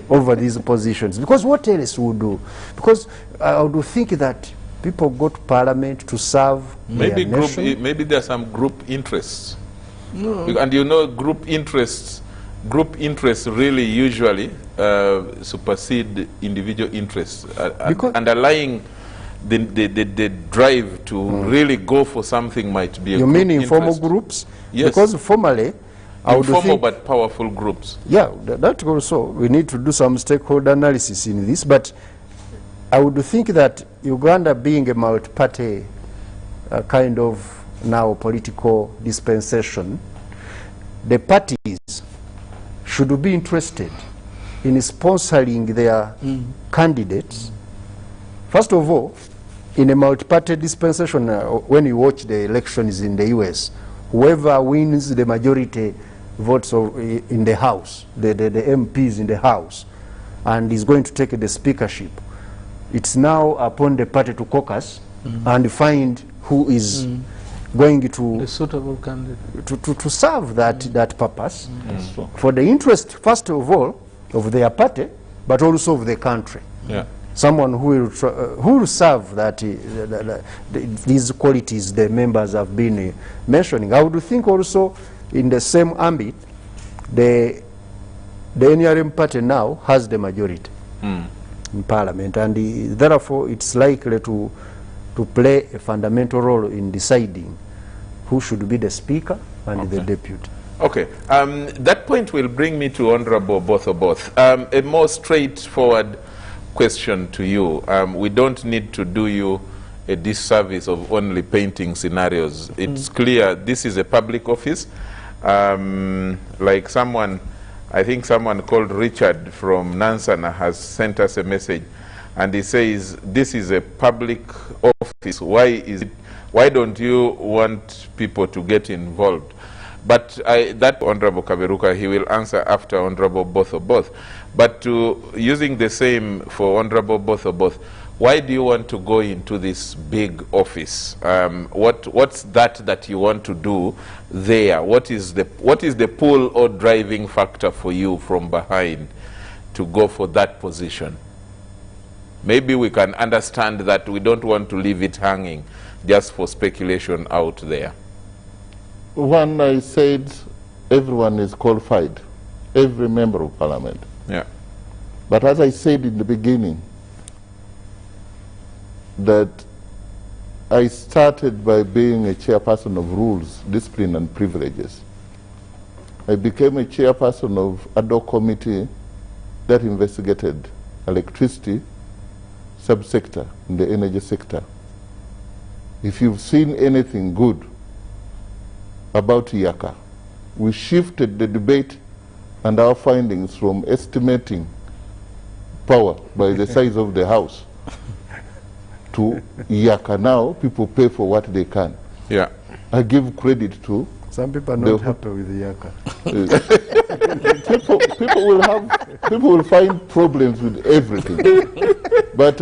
over these positions. Because what else would do? Because I would think that people go to parliament to serve Maybe their nation. maybe there are some group interests. And you know, group interests really usually supersede individual interests. Underlying the drive to really go for something might be a You group mean informal interest. groups? Yes. Because formally, I would Informal think, but powerful groups. yeah, that also, we need to do some stakeholder analysis in this, but I would think that Uganda being a multi-party kind of now political dispensation, the parties should be interested in sponsoring their candidates. First of all, in a multi-party dispensation, when you watch the elections in the US, whoever wins the majority votes in the House, the MPs in the House, and is going to take the speakership, it's now upon the party to caucus and find who is going to the suitable candidate to serve that purpose for the interest, first of all, of their party, but also of the country. Yeah. Someone who will serve these qualities the members have been mentioning. I would think also in the same ambit, the NRM party now has the majority in parliament, and therefore it's likely to play a fundamental role in deciding who should be the speaker and the deputy. Okay, that point will bring me to Honorable Both. A more straightforward question to you. We don't need to do you a disservice of only painting scenarios. It's clear this is a public office. Like someone, I think someone called Richard from Nansana has sent us a message, and he says this is a public office. Why don't you want people to get involved? But that Honorable Kaberuka, he will answer after Honorable Both. But using the same for Honorable Both, why do you want to go into this big office? What's that you want to do there? What is the pull or driving factor for you from behind to go for that position? Maybe we can understand that we don't want to leave it hanging just for speculation out there. One, I said everyone is qualified, every member of parliament. Yeah. But as I said in the beginning, that I started by being a chairperson of rules, discipline, and privileges. I became a chairperson of ad hoc committee that investigated electricity subsector in the energy sector. If you've seen anything good about Yaka, we shifted the debate and our findings from estimating power by the size of the house to Yaka. Now people pay for what they can. Yeah. I give credit to some people are not happy with Yaka. people will find problems with everything. But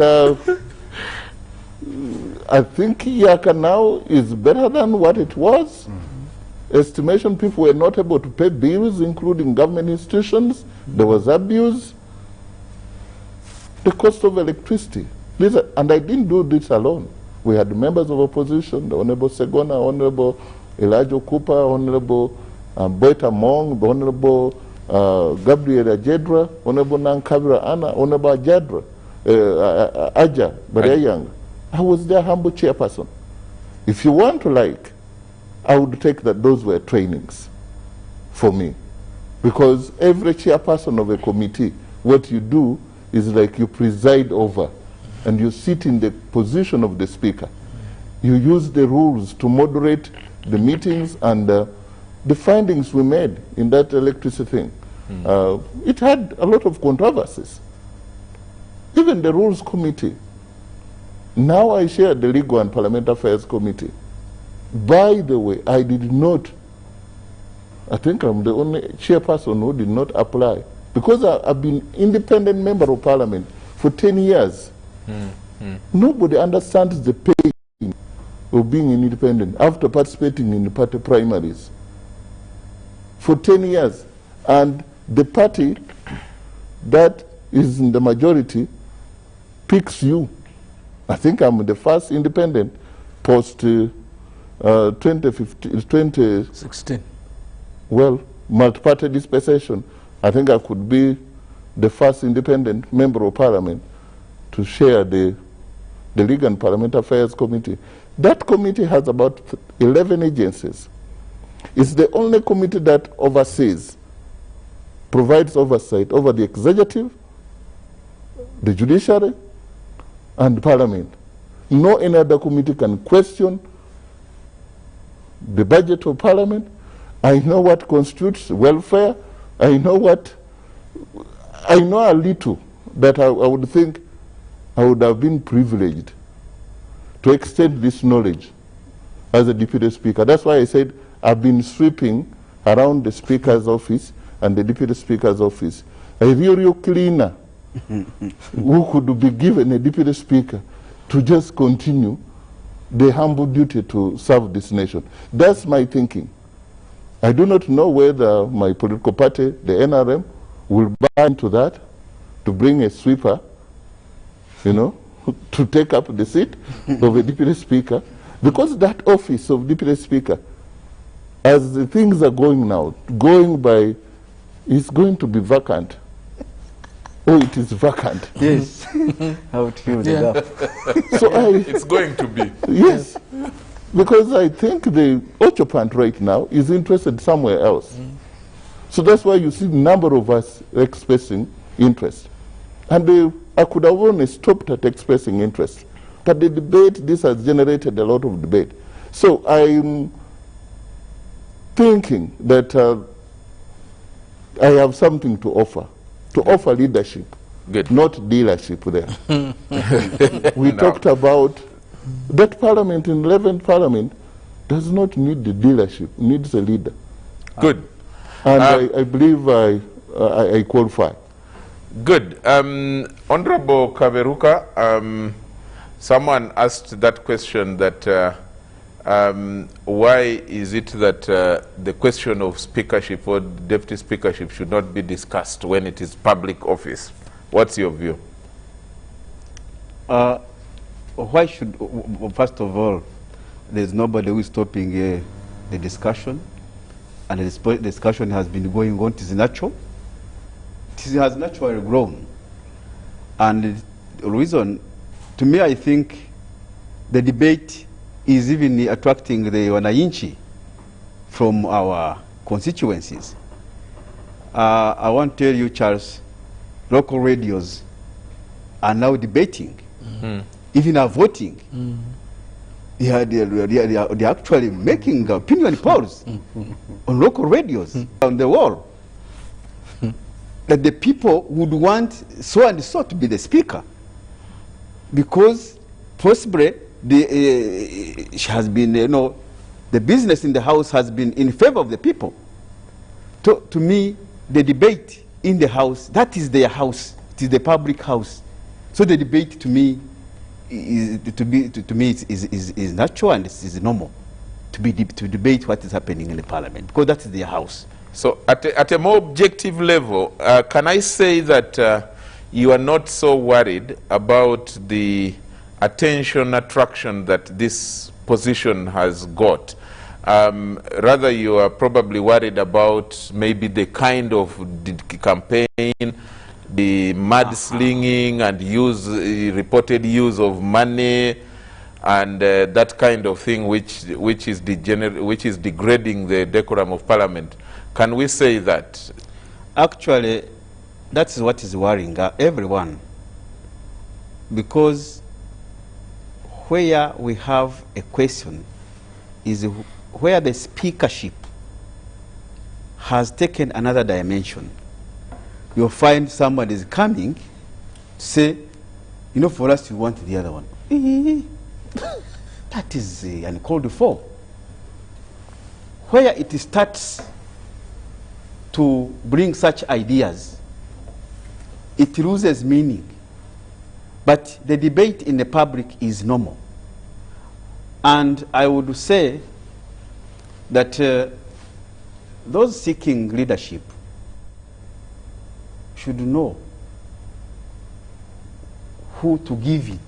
I think Yaka now is better than what it was. Estimation, people were not able to pay bills, including government institutions. There was abuse. The cost of electricity. And I didn't do this alone. We had members of opposition, the Honorable Segona, Honorable Elijah Cooper, Honorable Boita Mong, the Honorable Gabriel Ajedra, Honorable Nankabira Anna, Honorable Ajadra, Aja Barayang. I was their humble chairperson. If you want to I would take that those were trainings for me. Because every chairperson of a committee, what you do is you preside over and you sit in the position of the speaker. You use the rules to moderate the meetings and the findings we made in that electricity thing. It had a lot of controversies. Even the Rules Committee. Now I share the Legal and Parliamentary Affairs Committee. By the way, I did not, I think I'm the only chairperson who did not apply. Because I've been independent member of parliament for 10 years. Nobody understands the pain of being an independent after participating in the party primaries for 10 years. And the party that is in the majority picks you. I think I'm the first independent post 2016. Well, multi-party dispensation. I think I could be the first independent member of parliament to share the Legal and Parliamentary Affairs Committee. That committee has about 11 agencies. It's the only committee that oversees, provides oversight over the executive, the judiciary, and the parliament. No any other committee can question the budget of parliament. I know what constitutes welfare. I know a little that I would think I would have been privileged to extend this knowledge as a deputy speaker. That's why I said I've been sweeping around the Speaker's office and the Deputy Speaker's office. A real cleaner who could be given a Deputy Speaker to just continue the humble duty to serve this nation. That's my thinking. I do not know whether my political party, the NRM, will buy into that, to bring a sweeper, you know, to take up the seat of a Deputy Speaker, because that office of Deputy Speaker, as the things are going now, going by, is going to be vacant. Oh, it is vacant. Yes. How would fill the gap? So It's going to be. yes, because I think the occupant right now is interested somewhere else. So that's why you see a number of us expressing interest. And I could have only stopped at expressing interest. But the debate, this has generated a lot of debate. So I'm thinking that I have something to offer leadership, Good. not dealership there. We talked about that parliament, in 11th parliament, does not need the dealership, needs a leader. Good. And I believe I qualify. Good. Honorable Kaberuka, someone asked that question that why is it that the question of speakership or deputy speakership should not be discussed when it is public office? What's your view? Why should, first of all, there's nobody who is stopping the discussion, and the discussion has been going on. It is natural. It has naturally grown. And the reason, to me, I think the debate is even attracting the wananchi from our constituencies. I want to tell you, Charles, local radios are now debating, even are voting. They are actually making opinion polls on local radios on the wall, that the people would want so and so to be the speaker, because possibly she has been, the business in the house has been in favor of the people. To me, the debate in the house, that is their house. It is the public house. So the debate to me is natural, and is normal to debate what is happening in the parliament, because that is their house. So at a more objective level, can I say that you are not so worried about the attraction that this position has got? Rather, you are probably worried about maybe the kind of campaign, the mudslinging and reported use of money, and that kind of thing, which is degrading the decorum of parliament. Can we say that? Actually, that's what is worrying everyone, because where we have a question is where the speakership has taken another dimension. You'll find somebody is coming to say, for us, we want the other one. That is uncalled for. Where it starts to bring such ideas, it loses meaning. But the debate in the public is normal. And I would say that those seeking leadership should know who to give it.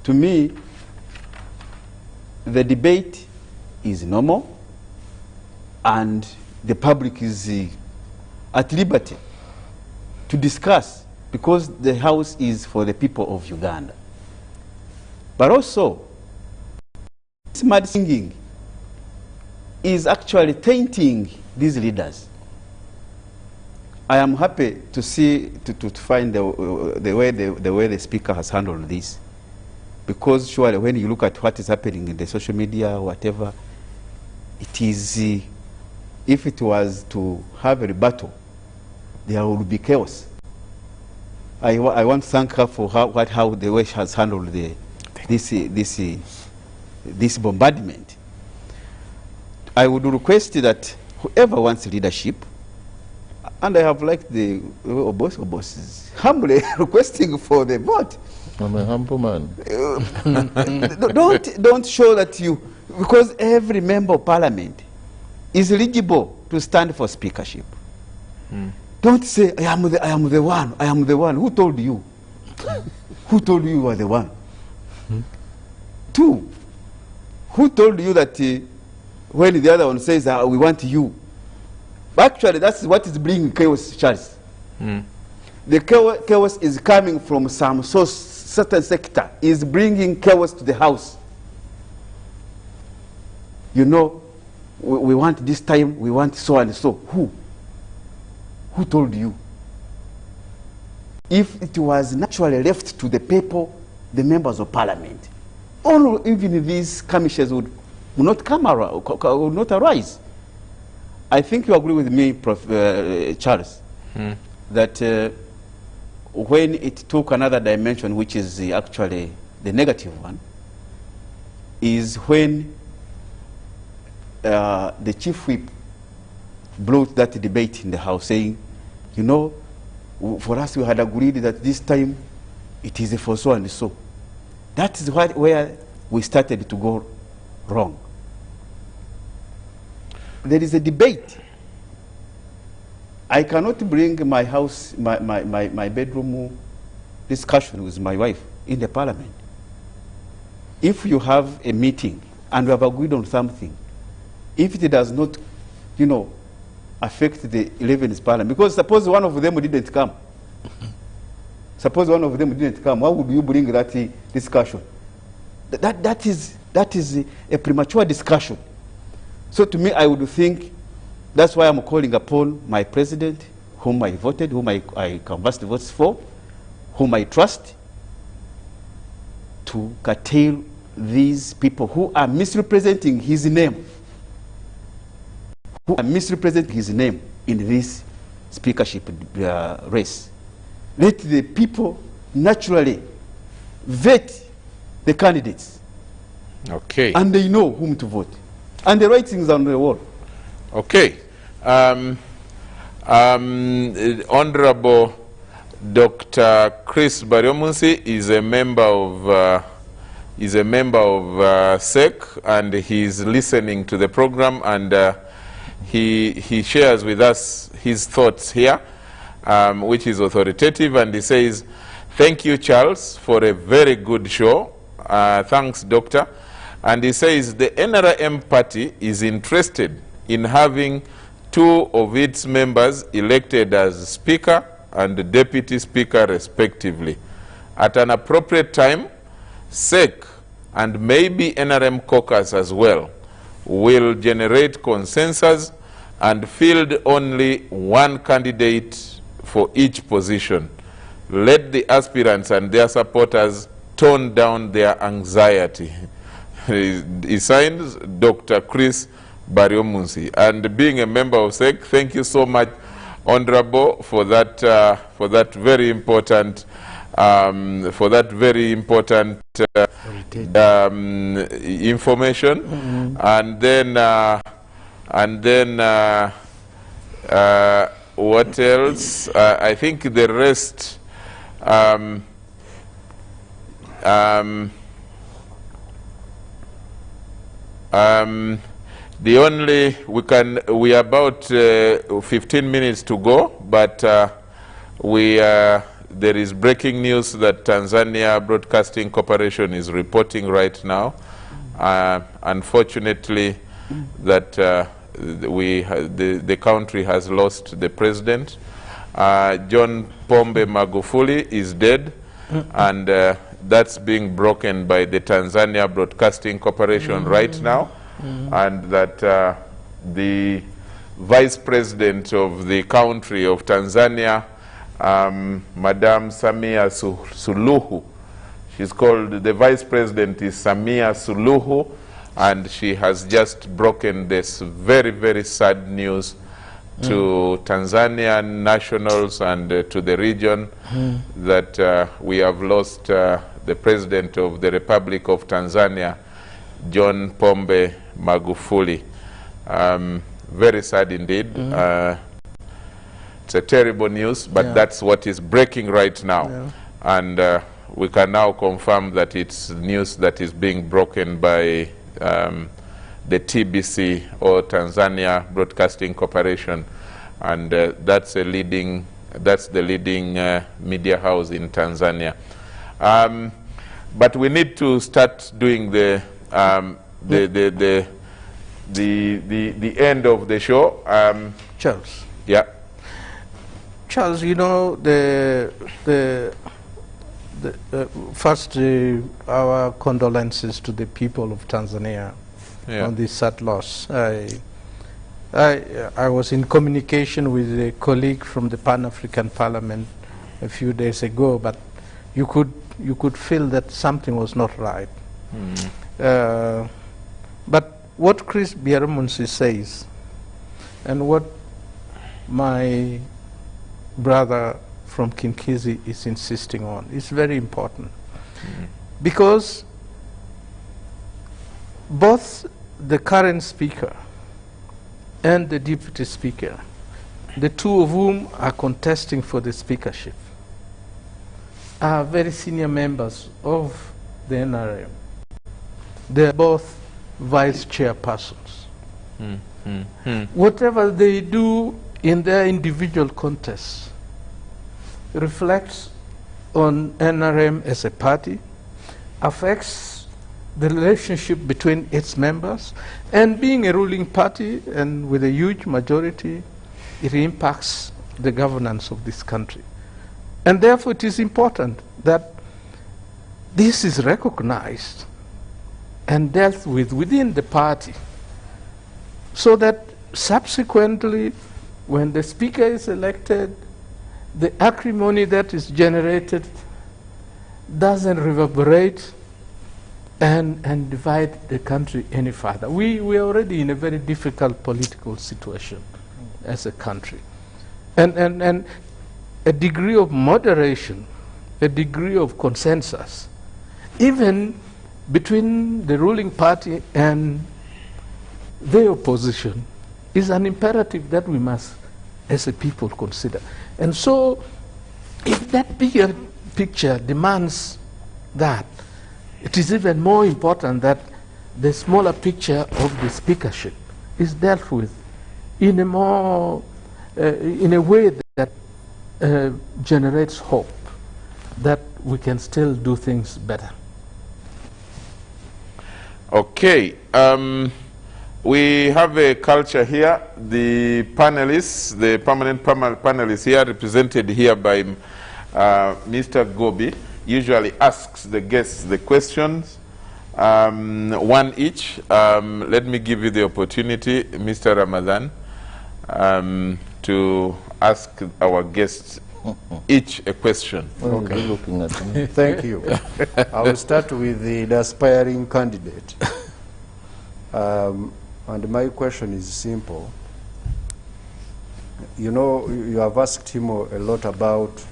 To me, the debate is normal, and the public is at liberty to discuss, because the house is for the people of Uganda. But also, this mud singing is actually tainting these leaders. I am happy to see, to find the way the speaker has handled this, because surely when you look at what is happening in the social media, whatever, it is, if it was to have a rebuttal, there would be chaos. I want to thank her for how the way she has handled this bombardment. I would request that whoever wants leadership, and I have liked the bosses humbly requesting for the vote. I'm a humble man. Don't show that you, because every member of parliament is eligible to stand for speakership. Don't say, I am the one, I am the one. Who told you? Who told you are the one? Two, who told you that when the other one says, we want you? Actually, that's what is bringing chaos, Charles. The chaos is coming from some source, certain sector is bringing chaos to the house. You know, we want this time, we want so and so. Who? Who told you? If it was naturally left to the people, the members of parliament, or even these commissions would not come around, would not arise. I think you agree with me, Charles, that when it took another dimension, which is actually the negative one, is when the chief whip brought that debate in the House, saying, you know, for us we had agreed that this time it is for so and so. That is where we started to go wrong. There is a debate. I cannot bring my house, my bedroom discussion with my wife in the parliament. If you have a meeting and we have agreed on something, if it does not, you know, affect the 11th parliament, because suppose one of them didn't come. Suppose one of them didn't come, why would you bring that discussion? That is a premature discussion. So to me, I would think that's why I'm calling upon my president, whom I voted, whom I canvassed the votes for, whom I trust, to curtail these people who are misrepresenting his name, who are misrepresenting his name in this speakership race. Let the people naturally vet the candidates. Okay. And they know whom to vote. And the right things on the wall. Okay. Honorable Dr. Chris Baryomunsi is a member of SEC, and he's listening to the program, and he shares with us his thoughts here, which is authoritative, and he says, thank you, Charles, for a very good show. Thanks, Doctor. And he says the NRM party is interested in having 2 of its members elected as Speaker and Deputy Speaker respectively. At an appropriate time, SEC and maybe NRM caucus as well will generate consensus and field only 1 candidate for each position. Let the aspirants and their supporters tone down their anxiety. He signs Dr. Chris Baryomunsi. And being a member of SEC, thank you so much, Honorable, for that very important information. And then what else? I think the rest. We are about 15 minutes to go, but there is breaking news that Tanzania Broadcasting Corporation is reporting right now. Unfortunately, that the country has lost the president. John Pombe Magufuli is dead, and that's being broken by the Tanzania Broadcasting Corporation right now, and that the vice president of the country of Tanzania, Madam Samia Suluhu, she's called, the vice president is Samia Suluhu, and she has just broken this very, very sad news to Tanzanian nationals and to the region that we have lost the president of the Republic of Tanzania, John Pombe Magufuli. Very sad indeed. It's a terrible news, but that's what is breaking right now. And we can now confirm that it's news that is being broken by the TBC, or Tanzania Broadcasting Corporation, and that's the leading media house in Tanzania. But we need to start doing the end of the show. Charles. Yeah. Charles, you know, first, our condolences to the people of Tanzania on this sad loss. I was in communication with a colleague from the Pan-African Parliament a few days ago, but you could feel that something was not right. But what Chris Biaramunsi says, and what my brother from Kinkizi is insisting on, is very important. Because both the current speaker and the deputy speaker, the two of whom are contesting for the speakership, are very senior members of the NRM. They are both vice chairpersons. Whatever they do in their individual contests reflects on NRM as a party, affects the relationship between its members, and being a ruling party and with a huge majority, it impacts the governance of this country. And therefore it is important that this is recognized and dealt with within the party, so that subsequently, when the speaker is elected, the acrimony that is generated doesn't reverberate and divide the country any further. We are already in a very difficult political situation as a country. And a degree of moderation, a degree of consensus, even between the ruling party and the opposition, is an imperative that we must, as a people, consider. And so, if that bigger picture demands that, it is even more important that the smaller picture of the speakership is dealt with in a more, in a way that generates hope that we can still do things better. Okay. We have a culture here. The panelists, the permanent panelists here, represented here by Mr. Gobi, usually asks the guests the questions, one each. Let me give you the opportunity, Mr. Ramadan, to ask our guests each a question. Okay. Looking at me. Thank you. I will start with the aspiring candidate. And my question is simple. You know, you have asked him a lot about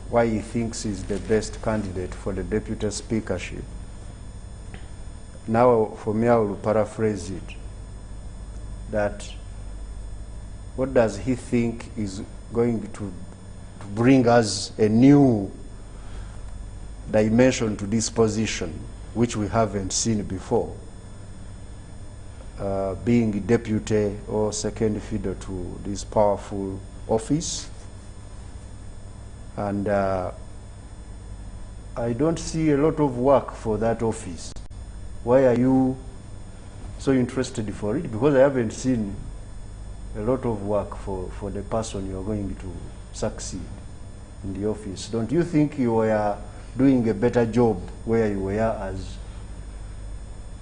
why he thinks he's the best candidate for the deputy speakership. Now, for me, I will paraphrase it, that what does he think is going to bring us a new dimension to this position, which we haven't seen before, being deputy or second fiddle to this powerful office. And I don't see a lot of work for that office. Why are you so interested for it? Because I haven't seen a lot of work for the person you're going to succeed in the office. Don't you think you were doing a better job where you were as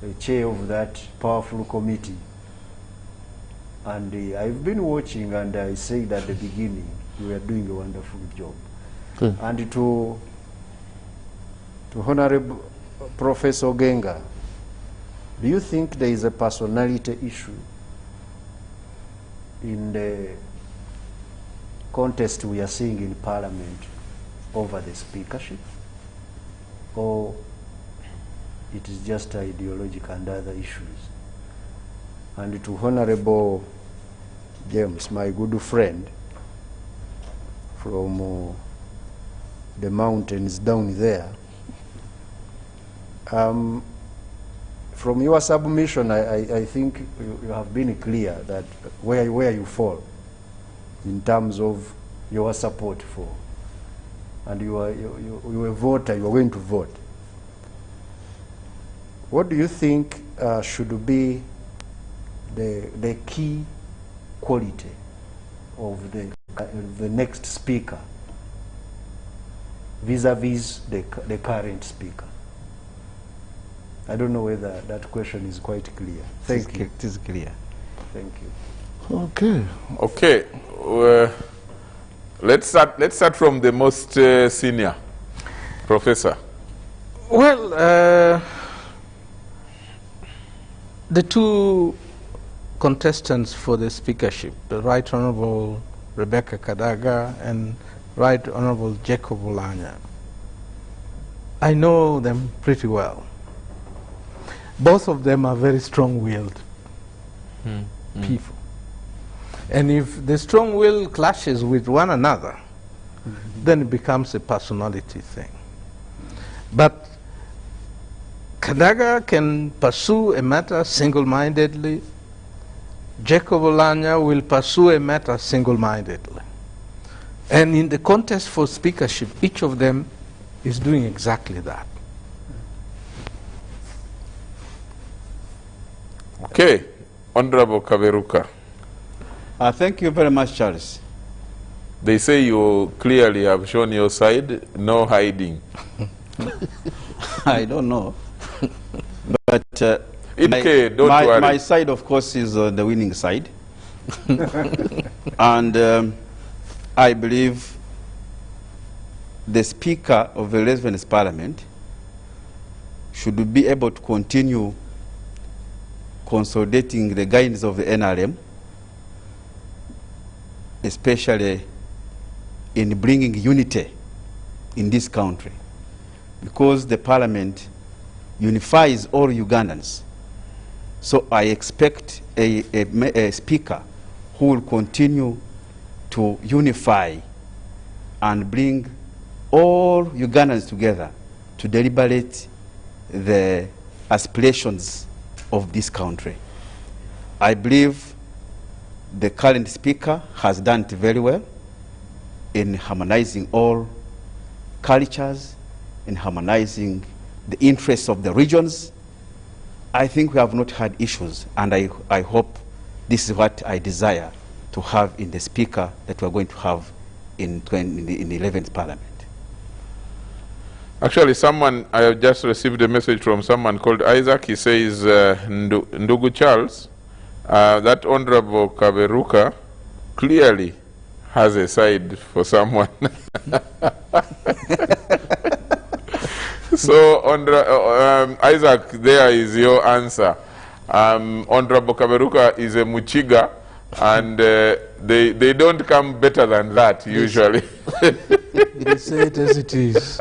the chair of that powerful committee? And I've been watching, and I said at the beginning, you were doing a wonderful job. And to Honorable Professor Genga, do you think there is a personality issue in the contest we are seeing in Parliament over the speakership? Or it is just ideological and other issues? and to Honorable James, my good friend from the mountains down there. From your submission, I think you have been clear that where you fall in terms of your support for, and you are a voter, you are going to vote. What do you think should be the key quality of the next speaker vis-a-vis the current speaker? I don't know whether that question is quite clear. Thank you. It is clear. Thank you. Okay. Okay. Let's start from the most senior, Professor. Well, the two contestants for the speakership, the Right Honorable Rebecca Kadaga and Right Honorable Jacob Oulanyah, I know them pretty well. Both of them are very strong-willed people. And if the strong will clashes with one another, then it becomes a personality thing. But Kadaga can pursue a matter single-mindedly. Jacob Oulanyah will pursue a matter single-mindedly. And in the contest for speakership, each of them is doing exactly that. Okay. Honorable Kaberuka. Thank you very much, Charles. They say you clearly have shown your side, no hiding. I don't know. But my side, of course, is the winning side. And I believe the Speaker of the 11th Parliament should be able to continue consolidating the guidance of the NRM, especially in bringing unity in this country, because the Parliament unifies all Ugandans. So I expect a speaker who will continue to unify and bring all Ugandans together to deliberate the aspirations of this country. I believe the current speaker has done it very well in harmonizing all cultures, in harmonizing the interests of the regions. I think we have not had issues, and I hope this is what I desire to have in the speaker that we are going to have in the 11th Parliament. Actually, I have just received a message from someone called Isaac. He says, Ndugu Charles, that Honorable Kaberuka clearly has a side for someone. So, Isaac, there is your answer. Honorable Kaberuka is a Muchiga, and they don't come better than that, usually. They say it as it is.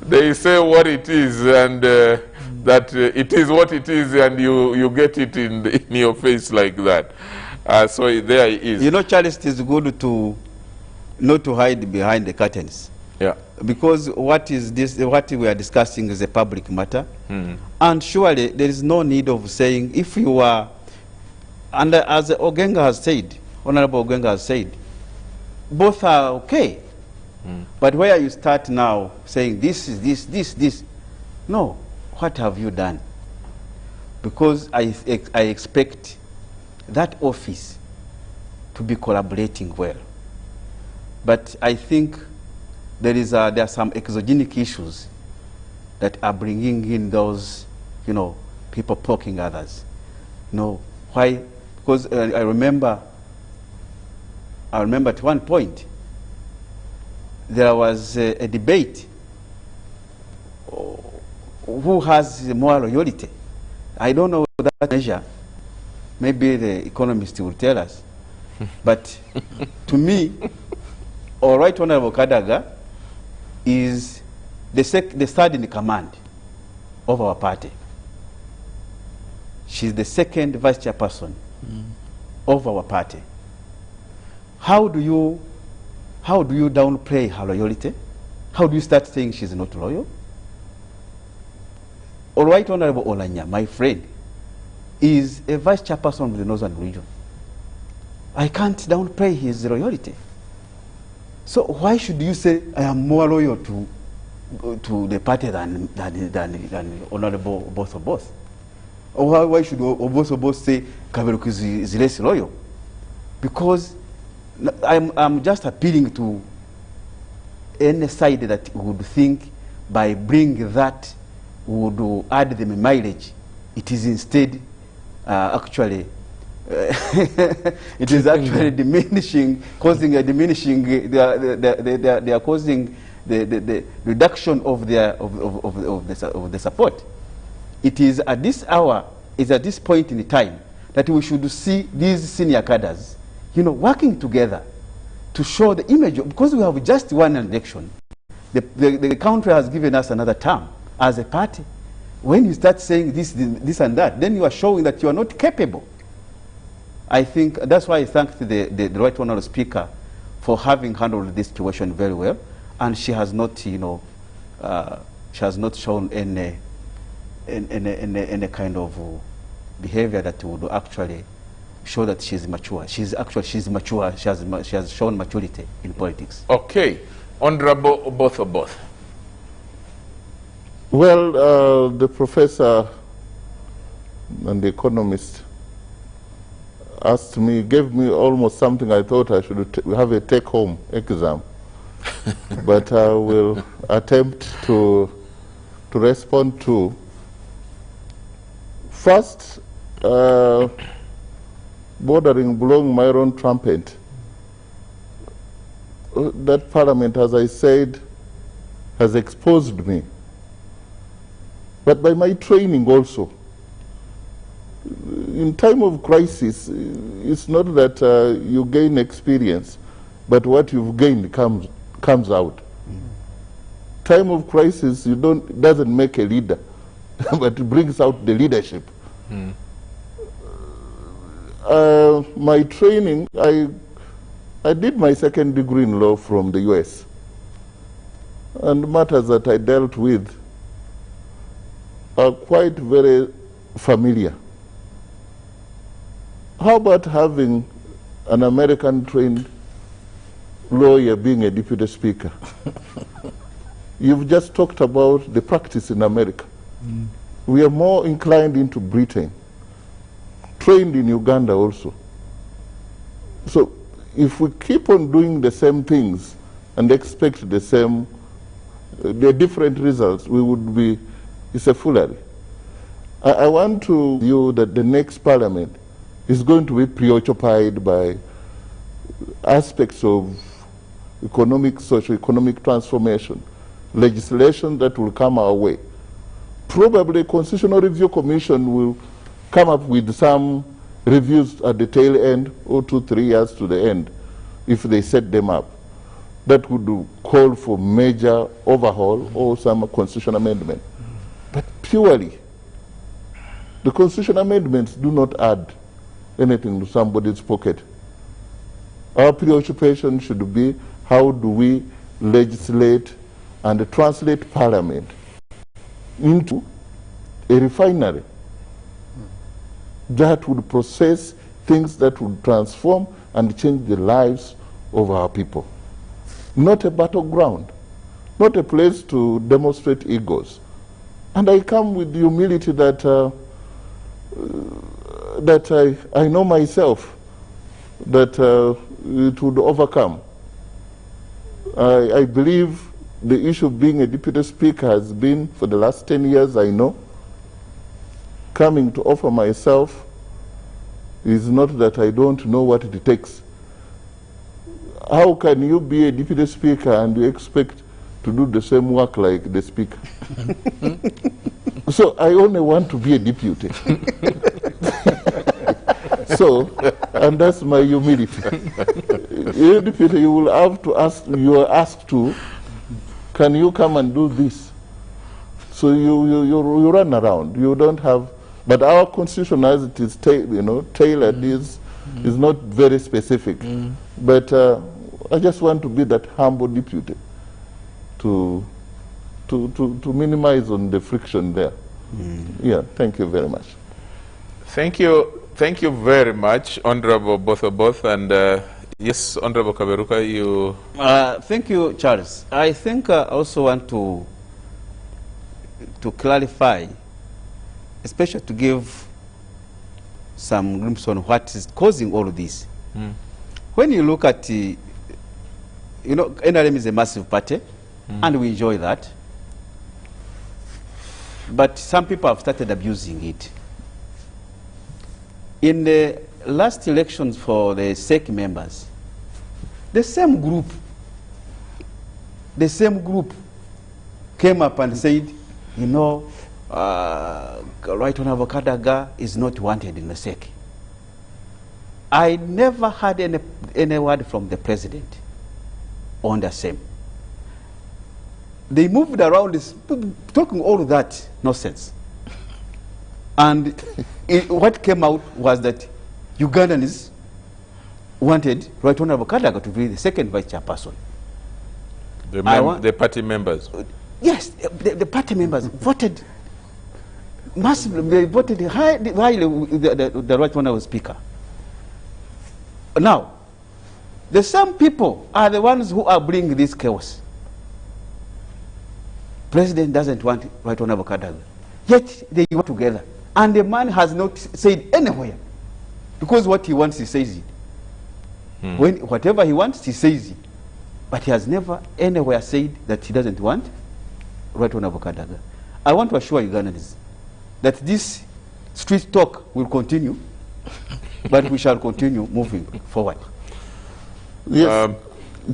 They say what it is, and that it is what it is, and you get it in your face like that. So there it is. You know, Charles, it is good to not to hide behind the curtains. Yeah. Because what we are discussing is a public matter, and surely there is no need of saying if you are, and as Ogenga has said, Honorable Ogenga has said, both are okay. But where you start now saying this is this, no, what have you done? Because I expect that office to be collaborating well. But I think there are some exogenic issues that are bringing in those, people poking others. Why? Because I remember at one point there was a debate who has more loyalty. I don't know that measure. Maybe the economist will tell us. But to me, all Right Honorable Kadaga is the third in command of our party. She she's the second vice chairperson of our party. How do you downplay her loyalty? How do you start saying she's not loyal? All right, Honorable Olanya, my friend, is a vice chairperson of the Northern region. I can't downplay his loyalty. So why should you say I am more loyal to the party than Honorable Oboth? Or why should Oboth say Kaberuku is less loyal? Because I'm just appealing to any side that would think by bringing that would add them mileage. It is instead actually it is actually diminishing, causing a diminishing. They are causing the reduction of the support. It is at this hour, is at this point in the time that we should see these senior cadres, working together to show the image. Because we have just one election, the country has given us another term as a party. When you start saying this and that, then you are showing that you are not capable. I think that's why I thank the Right Honourable Speaker for having handled this situation very well, and she has not, she has not shown any kind of behavior that would actually show that she's mature. She's mature. She has shown maturity in politics. Okay, Honourable Oboth. Well, the professor and the economist asked me, gave me almost something I thought I should have a take-home exam. But I will attempt to respond to. First, bordering blowing my own trumpet. That parliament, as I said, has exposed me. But by my training also, in time of crisis, it's not that you gain experience, but what you've gained comes out. Time of crisis, doesn't make a leader, but it brings out the leadership. My training, I did my second degree in law from the US, and matters that I dealt with are quite very familiar. How about having an American-trained lawyer being a deputy speaker? You've just talked about the practice in America. We are more inclined into Britain, trained in Uganda also. So if we keep on doing the same things and expect the different results, we would be, it's a foolery. I want to view that the next parliament is going to be preoccupied by aspects of socio-economic transformation, legislation that will come our way. Probably Constitutional Review Commission will come up with some reviews at the tail end, or 2-3 years to the end, if they set them up. That would call for major overhaul or some constitutional amendment. But purely, the constitutional amendments do not add anything to somebody's pocket. Our preoccupation should be, how do we legislate and translate parliament into a refinery that would process things that would transform and change the lives of our people. Not a battleground, not a place to demonstrate egos. And I come with the humility that I know myself that it would overcome. I believe the issue of being a deputy speaker has been, for the last 10 years, I know, coming to offer myself is not that I don't know what it takes. How can you be a deputy speaker and you expect to do the same work like the speaker? So I only want to be a deputy. So, and that's my humility. You're a deputy, you will have to ask, you are asked to, can you come and do this? So you run around. You don't have But our constitution, as it is tailored, is not very specific. But I just want to be that humble deputy to minimize on the friction there. Yeah, thank you very much. Thank you very much, Honorable both. And yes, Honorable Kaberuka, you... Thank you, Charles. I think I also want to clarify, especially to give some glimpse on what is causing all of this. When you look at, NRM is a massive party, and we enjoy that. But some people have started abusing it. In the last elections for the SEC members, the same group came up and said, Right Honorable Kadaga is not wanted in the SEC. I never had any word from the president on the same. They moved around talking all of that nonsense. And what came out was that Ugandans wanted Right Honorable Kadaga to be the second vice chairperson. The party members? Yes, the party members voted massively. They voted highly the Right Honorable Speaker. Now, the same people are the ones who are bringing this chaos. President doesn't want Right Honorable Kadaga, yet they work together. And the man has not said anywhere, because what he wants, he says it. Whatever he wants, he says it. But he has never anywhere said that he doesn't want Right Honorable Kadaga. I want to assure Ugandans that this street talk will continue, but we shall continue moving forward. Yes,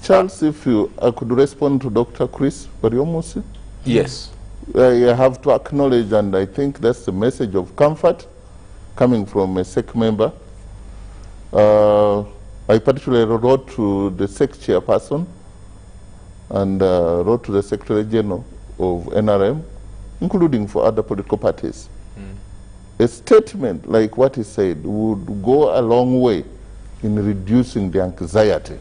Charles, if I could respond to Dr. Chris Bariomosi. Yes. I have to acknowledge, and I think that's the message of comfort coming from a SEC member. I particularly wrote to the SEC chairperson and wrote to the Secretary General of NRM, including for other political parties. A statement like what he said would go a long way in reducing the anxiety.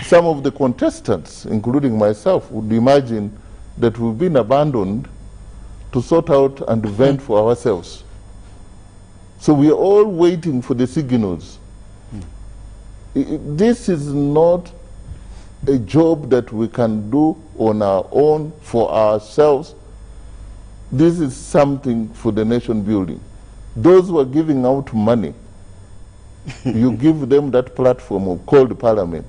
Some of the contestants, including myself, would imagine that we've been abandoned to sort out and vent for ourselves. So we are all waiting for the signals. This is not a job that we can do on our own for ourselves. This is something for the nation building. Those who are giving out money, you give them that platform called parliament.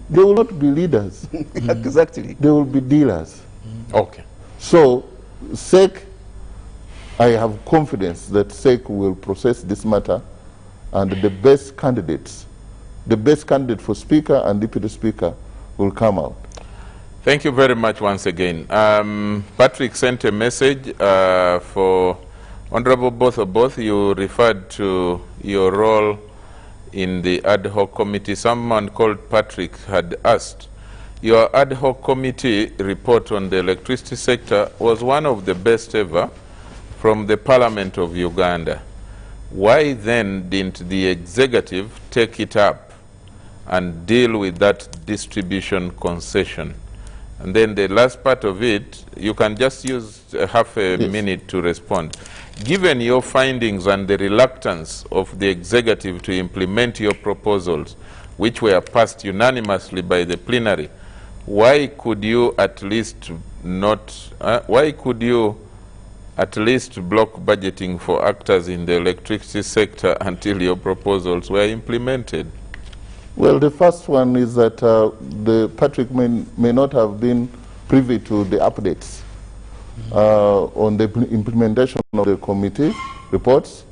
They will not be leaders. Exactly. They will be dealers. Okay. So, SEC, I have confidence that SEC will process this matter, and the best candidate for Speaker and Deputy Speaker will come out. Thank you very much once again. Patrick sent a message for Honorable both. You referred to your role in the ad hoc committee. Someone called Patrick had asked, your ad hoc committee report on the electricity sector was one of the best ever from the Parliament of Uganda. Why then didn't the executive take it up and deal with that distribution concession? And then the last part of it, you can just use half a minute to respond. Given your findings and the reluctance of the executive to implement your proposals, which were passed unanimously by the plenary, why could you at least block budgeting for actors in the electricity sector until your proposals were implemented? Well, the first one is that Patrick may not have been privy to the updates on the implementation of the committee reports.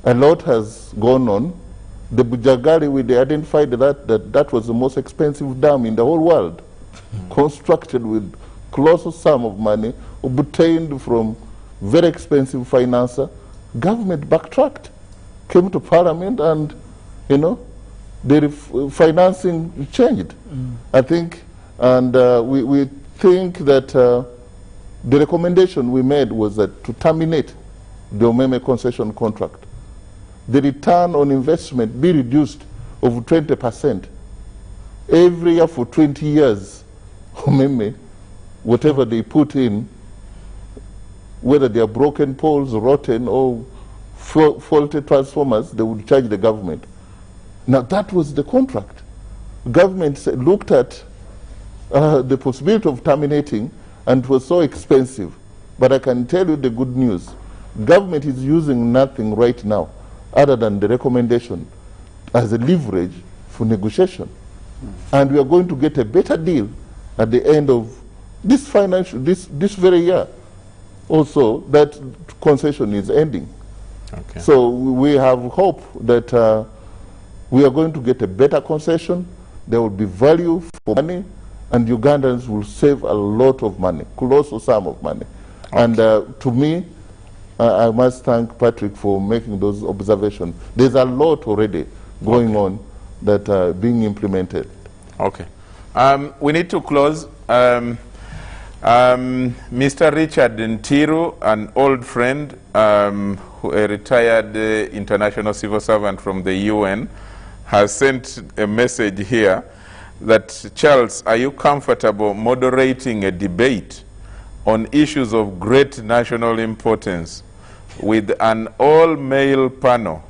A lot has gone on. The Bujagali, we identified that was the most expensive dam in the whole world, constructed with colossal sum of money, obtained from very expensive financer. Government backtracked, came to Parliament, and, the financing changed. I think, and we think that The recommendation we made was that to terminate the Umeme concession contract, the return on investment be reduced of 20%. Every year for 20 years, Umeme, whatever they put in, whether they are broken poles, rotten, or faulty transformers, they would charge the government. Now that was the contract. Government looked at the possibility of terminating, and it was so expensive. But I can tell you the good news. Government is using nothing right now other than the recommendation as a leverage for negotiation. And we are going to get a better deal at the end of this this very year. Also, that concession is ending. Okay. So we have hope that we are going to get a better concession. There will be value for money, and Ugandans will save a lot of money, colossal sum of money. Okay. And to me, I must thank Patrick for making those observations. There's a lot already going on that are being implemented. Okay. We need to close. Mr. Richard Ntiru, an old friend, a retired international civil servant from the UN, has sent a message here that, Charles, are you comfortable moderating a debate on issues of great national importance with an all-male panel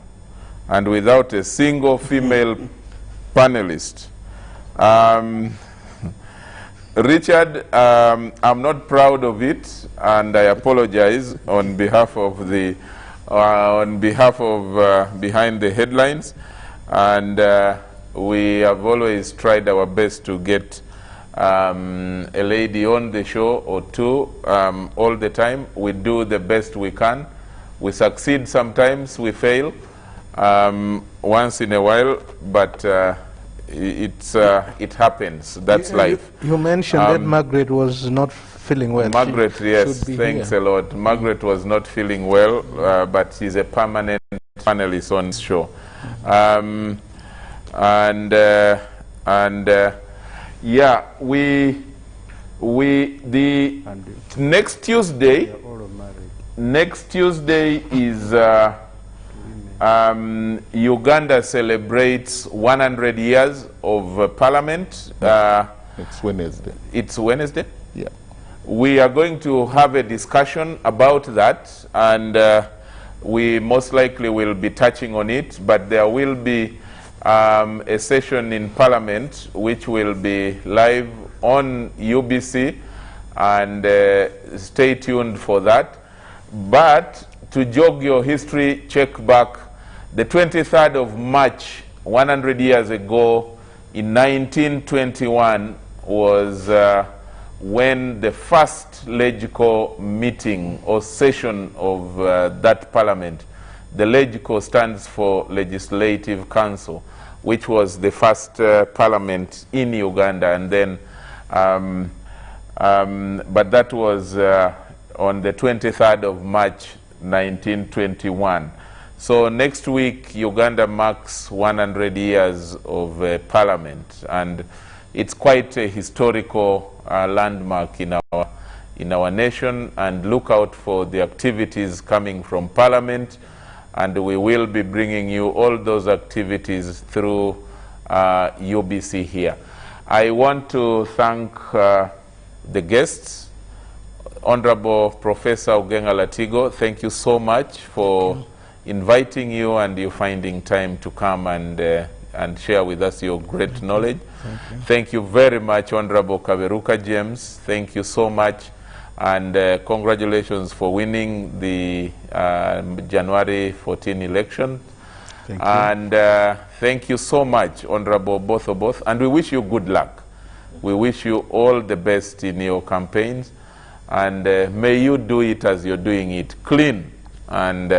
and without a single female panelist? Richard, I'm not proud of it, and I apologize on behalf of the Behind the Headlines, and we have always tried our best to get a lady on the show or two all the time. We do the best we can. We succeed sometimes, we fail once in a while, but it happens. That's life. You mentioned that Margaret was not feeling well. Margaret, yes, thanks a lot. Margaret was not feeling well, but she's a permanent panelist on this show. Yeah, the next Tuesday. Next Tuesday is Uganda celebrates 100 years of parliament. It's Wednesday. It's Wednesday? Yeah. We are going to have a discussion about that, and we most likely will be touching on it, but there will be a session in Parliament which will be live on UBC, and stay tuned for that. But to jog your history, check back. The 23rd of March, 100 years ago, in 1921, was when the first legislative meeting or session of that parliament. The legislative stands for Legislative Council, which was the first parliament in Uganda. And then, but that was on the 23rd of March, 1921. So next week, Uganda marks 100 years of parliament, and it's quite a historical landmark in our nation. And look out for the activities coming from Parliament, and we will be bringing you all those activities through UBC here. I want to thank the guests. Honorable Professor Ogenga Latigo, thank you so much for inviting you and you finding time to come and share with us your great knowledge. Thank you very much, Honorable Kaberuka James. Thank you so much, and congratulations for winning the January 14 election. Thank you. And thank you so much, Honorable both, and we wish you good luck. We wish you all the best in your campaigns, and may you do it as you're doing it, clean, and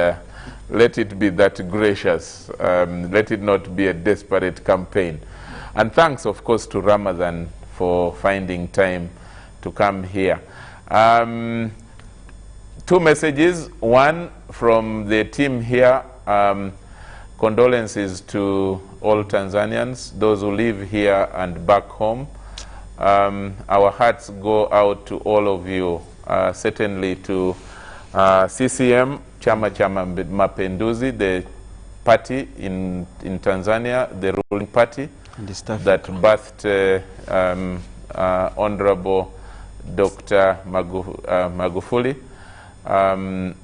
let it be that gracious. Let it not be a desperate campaign. And thanks, of course, to Ramadan for finding time to come here. Two messages. One from the team here. Condolences to all Tanzanians, those who live here and back home. Our hearts go out to all of you certainly to CCM, Chama cha Mapinduzi, the party in Tanzania, the ruling party that birthed Honorable Dr. Magufuli.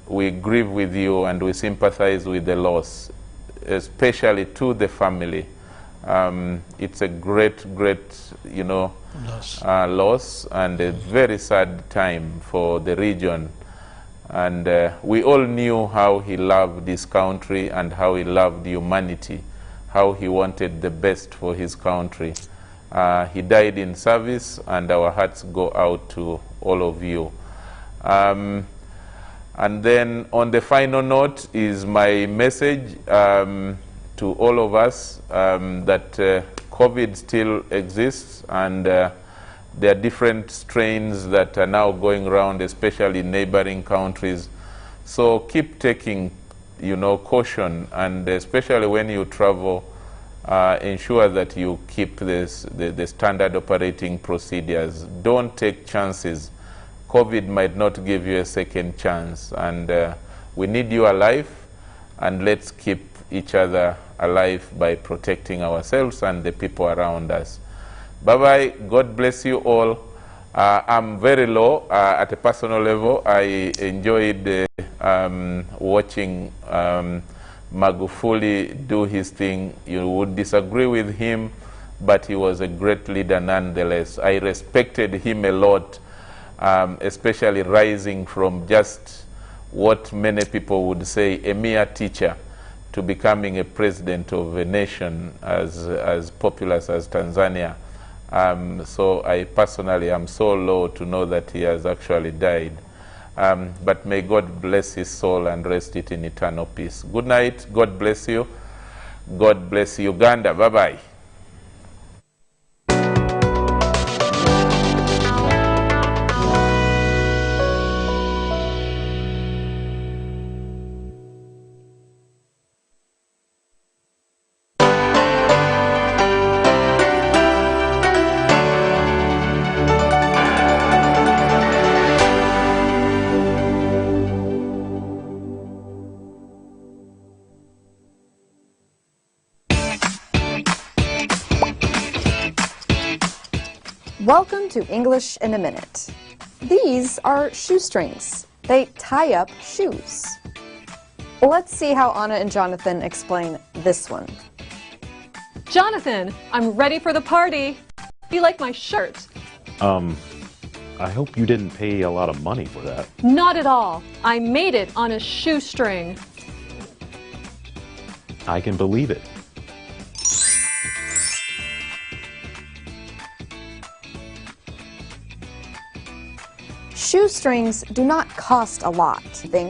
We grieve with you and we sympathize with the loss, especially to the family. It's a great, you know, loss and a very sad time for the region. And we all knew how he loved this country and how he loved humanity, how he wanted the best for his country. He died in service, and our hearts go out to all of you. And then on the final note is my message to all of us that COVID still exists, and there are different strains that are now going around, especially in neighboring countries. So keep taking, you know, caution, and especially when you travel, ensure that you keep the standard operating procedures. Don't take chances. COVID might not give you a second chance, and we need you alive, and let's keep each other alive by protecting ourselves and the people around us. Bye-bye. God bless you all. I'm very low at a personal level. I enjoyed watching Magufuli do his thing. You would disagree with him, but he was a great leader nonetheless. I respected him a lot, especially rising from just what many people would say a mere teacher to becoming a president of a nation as populous as Tanzania. So I personally am so low to know that he has actually died. But may God bless his soul and rest it in eternal peace. Good night. God bless you. God bless Uganda. Bye-bye. Welcome to English in a Minute. These are shoestrings. They tie up shoes. Let's see how Anna and Jonathan explain this one. Jonathan, I'm ready for the party. You like my shirt? I hope you didn't pay a lot of money for that. Not at all. I made it on a shoestring. I can believe it. Shoestrings do not cost a lot. Think